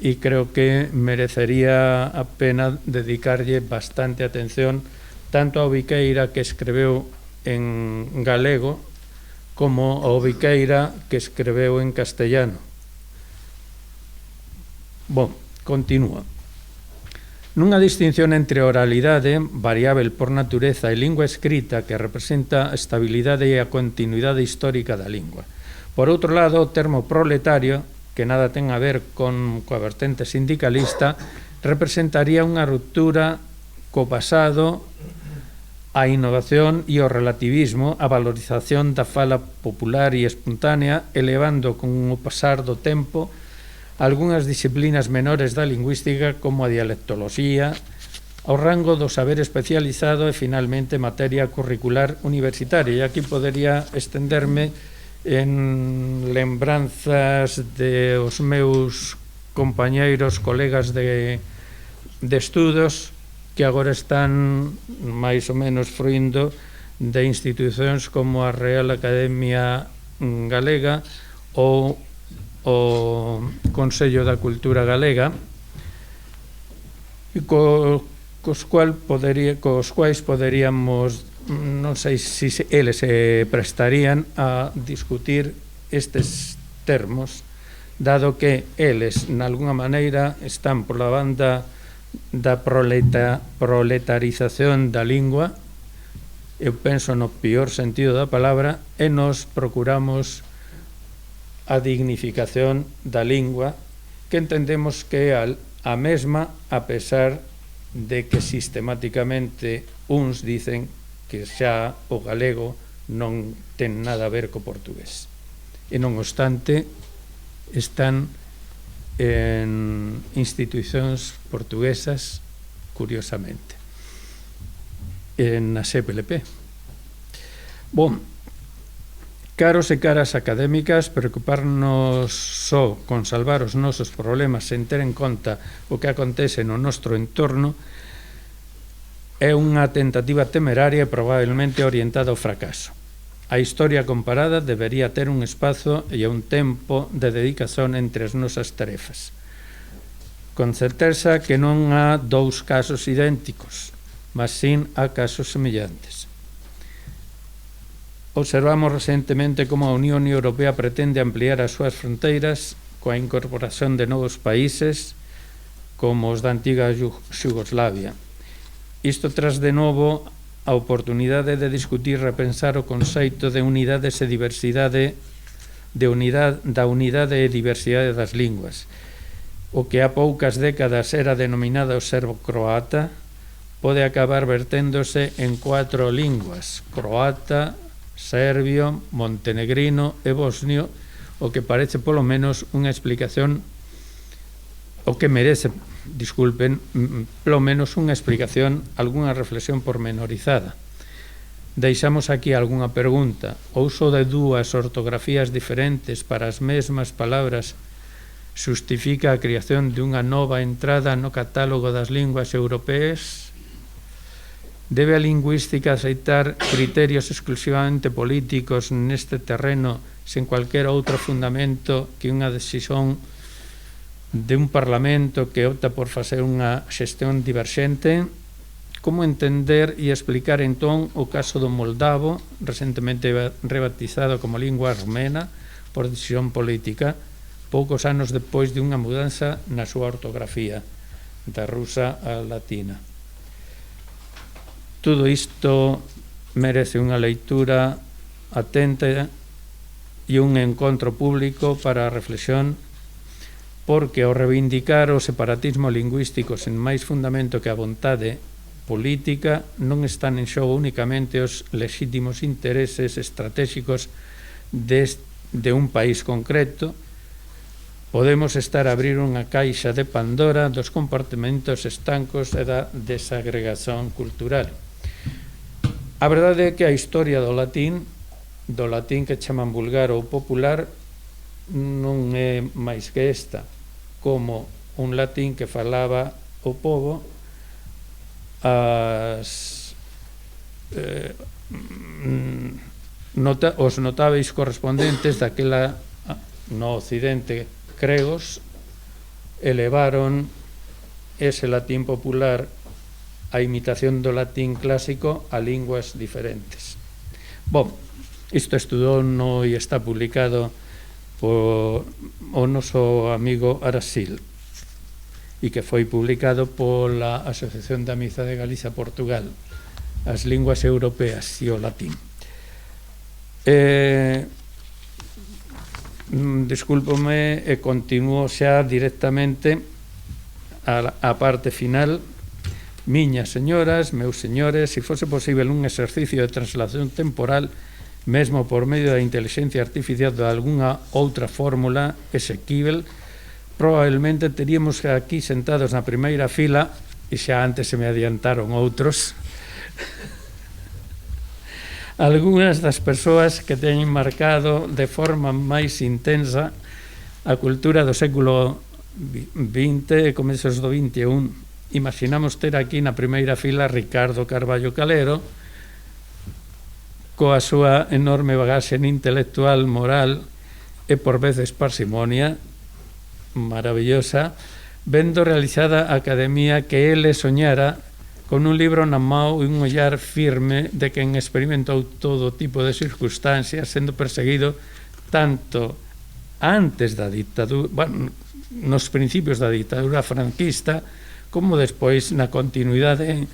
Speaker 7: e creo que merecería a pena dedicarlle bastante atención tanto ao Viqueira, que escreveu en galego, como ao Viqueira, que escreveu en castellano. Bon, continúa. Nunha distinción entre oralidade, variável por natureza, e lingua escrita, que representa a estabilidade e a continuidade histórica da lingua. Por outro lado, o termo proletario, que nada ten a ver coa vertente sindicalista, representaría unha ruptura co pasado, a innovación e o relativismo, a valorización da fala popular e espontánea, elevando con o pasar do tempo algunhas disciplinas menores da lingüística, como a dialectoloxía, ao rango do saber especializado e, finalmente, materia curricular universitaria. E aquí podería estenderme en lembranzas de os meus compañeiros, colegas de estudos, que agora están máis ou menos fruindo de institucións como a Real Academia Galega ou o Consello da Cultura Galega, e cos quais poderíamos, non sei se eles se prestarían a discutir estes termos, dado que eles, nalgúna maneira, están por la banda da proletarización da lingua, eu penso no peor sentido da palabra, e nos procuramos a dignificación da lingua, que entendemos que é a mesma, a pesar de que sistemáticamente uns dicen que xa o galego non ten nada a ver co portugués. E non obstante, están en institucións portuguesas, curiosamente, na CPLP. Bom, caros e caras académicas, preocuparnos só con salvar os nosos problemas sen ter en conta o que acontece no noso entorno é unha tentativa temeraria e probablemente orientada ao fracaso. A historia comparada debería ter un espazo e un tempo de dedicación entre as nosas tarefas. Con certeza que non há dous casos idénticos, mas sin há casos semellantes. Observamos recentemente como a Unión Europea pretende ampliar as súas fronteiras coa incorporación de novos países como os da antiga Xugoslavia. Isto tras de novo a oportunidade de discutir e repensar o conceito de unidades e diversidade, da unidade e diversidade das linguas. O que há poucas décadas era denominado serbo-croata pode acabar verténdose en 4 linguas: croata, serbio, montenegrino e bosnio, o que parece polo menos unha explicación, o que merece, disculpen, polo menos unha explicación, algunha reflexión pormenorizada. Deixamos aquí algunha pregunta. O uso de dúas ortografías diferentes para as mesmas palabras xustifica a creación de unha nova entrada no catálogo das linguas europeas? Debe a lingüística aceitar criterios exclusivamente políticos neste terreno sen cualquier outro fundamento que unha decisión de un parlamento que opta por facer unha xestión diverxente? Como entender e explicar entón o caso do moldavo, recentemente rebatizado como lingua armena por decisión política, poucos anos depois de unha mudanza na súa ortografía da rusa á latina? Todo isto merece unha leitura atenta e un encontro público para a reflexión, porque ao reivindicar o separatismo lingüístico sen máis fundamento que a vontade política, non están en xogo únicamente os lexítimos intereses estratégicos de un país concreto, podemos estar a abrir unha caixa de Pandora dos compartimentos estancos e da desagregación cultural. A verdade é que a historia do latín que chaman vulgar ou popular, non é máis que esta, como un latín que falaba o povo os notáveis correspondentes daquela no occidente gregos elevaron ese latín popular a imitación do latín clásico a linguas diferentes. Bom, isto estudou no e está publicado por o noso amigo Arasil e que foi publicado pola Asociación da Amizade de Galicia Portugal, as linguas europeas e o latín. Desculpome e continuo xa directamente a parte final. Miñas señoras, meus señores, se fose posible un exercicio de translación temporal, mesmo por medio da inteligencia artificial de algunha outra fórmula exequível, probablemente teríamos aquí sentados na primeira fila, e xa antes se me adiantaron outros, algunhas das persoas que teñen marcado de forma máis intensa a cultura do século XX e comezos do XXI. Imaginamos ter aquí na primeira fila Ricardo Carballo Calero, coa súa enorme bagaxe intelectual, moral e por veces parsimonia maravillosa, vendo realizada a academia que ele soñara con un libro na mão e un ollar firme de quen experimentou todo tipo de circunstancias, sendo perseguido tanto antes da ditadura, bueno, nos principios da ditadura franquista, como despois na continuidade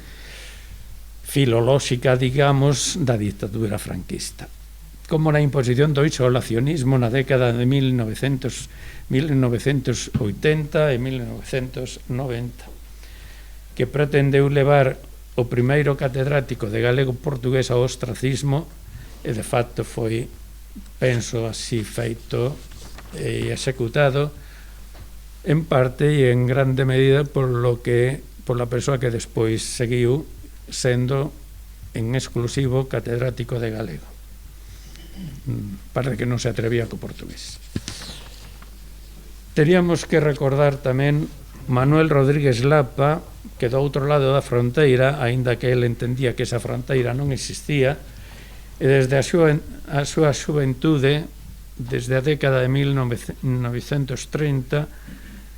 Speaker 7: filolóxica, digamos, da ditadura franquista. Como na imposición do isolacionismo na década de 1980 e 1990, que pretendeu levar o primeiro catedrático de galego portugués ao ostracismo, e de facto foi, penso así, feito e executado en parte e en grande medida por la persoa que despois seguiu sendo en exclusivo catedrático de galego. Parece que non se atrevía co portugués. Teríamos que recordar tamén Manuel Rodríguez Lapa, que do outro lado da fronteira, aínda que ele entendía que esa fronteira non existía, e desde a súa xuventude, desde a década de 1930,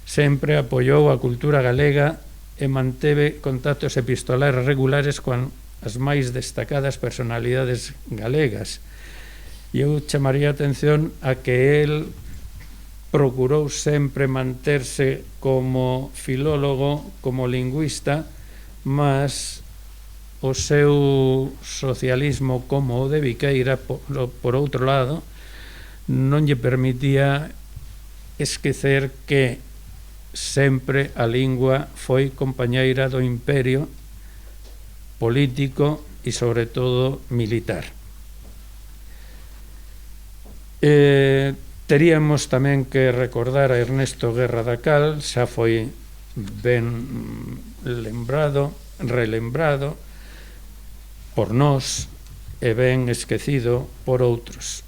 Speaker 7: sempre apoiou a cultura galega e manteve contactos epistolares regulares con as máis destacadas personalidades galegas. E eu chamaría a atención a que el procurou sempre manterse como filólogo, como lingüista, mas o seu socialismo como o de Viqueira, por outro lado, non lle permitía esquecer que sempre a lingua foi compañeira do imperio político e, sobre todo, militar. Teríamos tamén que recordar a Ernesto Guerra da Cal, xa foi ben relembrado por nós e ben esquecido por outros,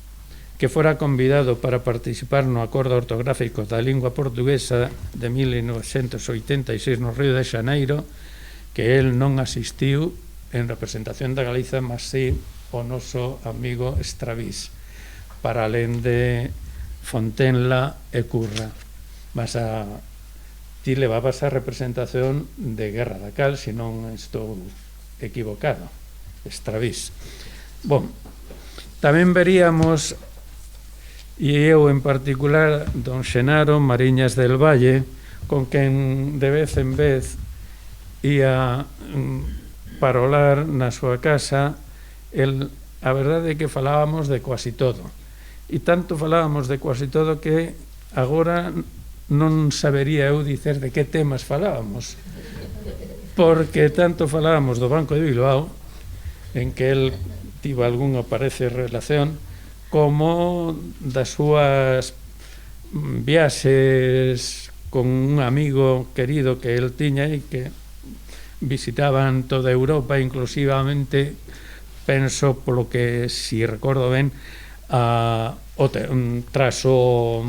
Speaker 7: que fora convidado para participar no Acordo Ortográfico da Lingua Portuguesa de 1986 no Río de Xaneiro, que el non asistiu en representación da Galiza, mas sí o noso amigo Estravís, para alén de Fontenla e Curra. Mas ti levabas a representación de Guerra da Cal, se non estou equivocado, Estravís. Bom, tamén veríamos, e eu en particular, don Xenaro Mariñas del Valle, con quen de vez en vez ia parolar na súa casa. A verdade é que falábamos de quasi todo, e tanto falábamos de quasi todo que agora non sabería eu dicer de que temas falábamos, porque tanto falábamos do Banco de Bilbao, en que el tivo algunha parece relación, como das súas viaxes con un amigo querido que el tiña e que visitaban toda Europa, inclusivamente penso polo que, si recordo ben, tras o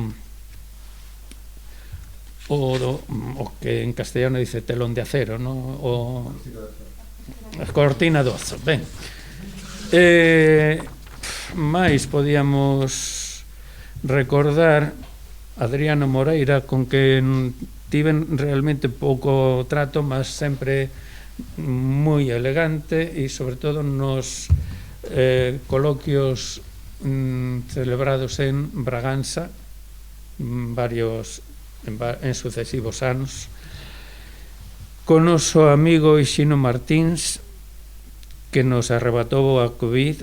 Speaker 7: que en castellano dice telón de acero, no? O cortina de ozo. Ben, máis podíamos recordar Adriano Moreira, con que tiven realmente pouco trato, mas sempre moi elegante, e sobre todo nos coloquios celebrados en Braganza en sucesivos anos, con noso amigo Ixino Martins, que nos arrebatou a COVID,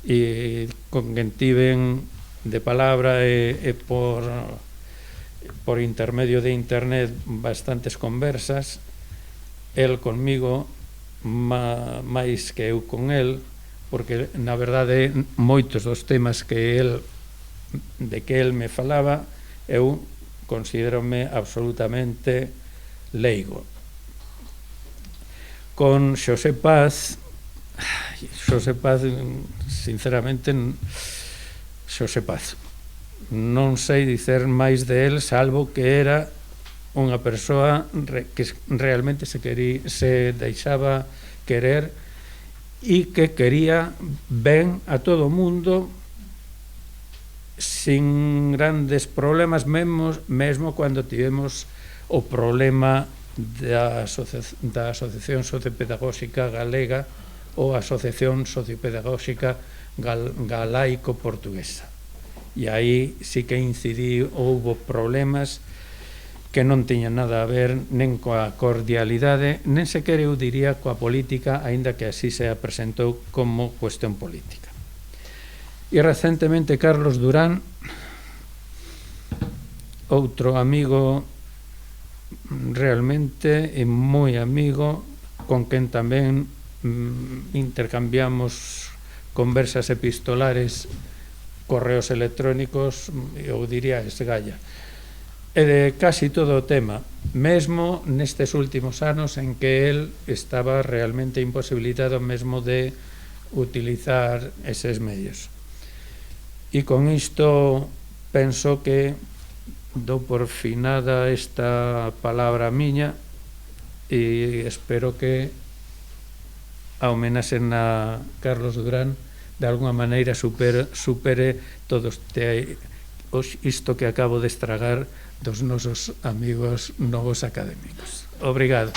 Speaker 7: e con quen tiven de palabra e por intermedio de internet bastantes conversas, el conmigo máis que eu con el, porque na verdade moitos dos temas de que el me falaba eu considerome absolutamente leigo. Con Xosé Paz, sinceramente, Xosé Paz, non sei dicer máis de él, salvo que era unha persoa que realmente se deixaba querer e que quería ben a todo o mundo, sin grandes problemas, mesmo cando tivemos o problema da Asociación Sociopedagóxica Galega ou Asociación Sociopedagóxica Galaico-Portuguesa. E aí sí que incidí, houbo problemas que non tiñan nada a ver nen coa cordialidade, nen sequer eu diría coa política, aínda que así se presentou como cuestión política. E recentemente Carlos Durán, outro amigo realmente e moi amigo, con quen tamén intercambiamos conversas epistolares, correos electrónicos, eu diría esgalla, e de casi todo o tema, mesmo nestes últimos anos en que el estaba realmente imposibilitado mesmo de utilizar eses medios. E con isto penso que dou por finada esta palabra miña e espero que a homenaxe a Carlos Durán de alguna maneira supere todo isto que acabo de estragar dos nosos amigos novos académicos. Obrigado.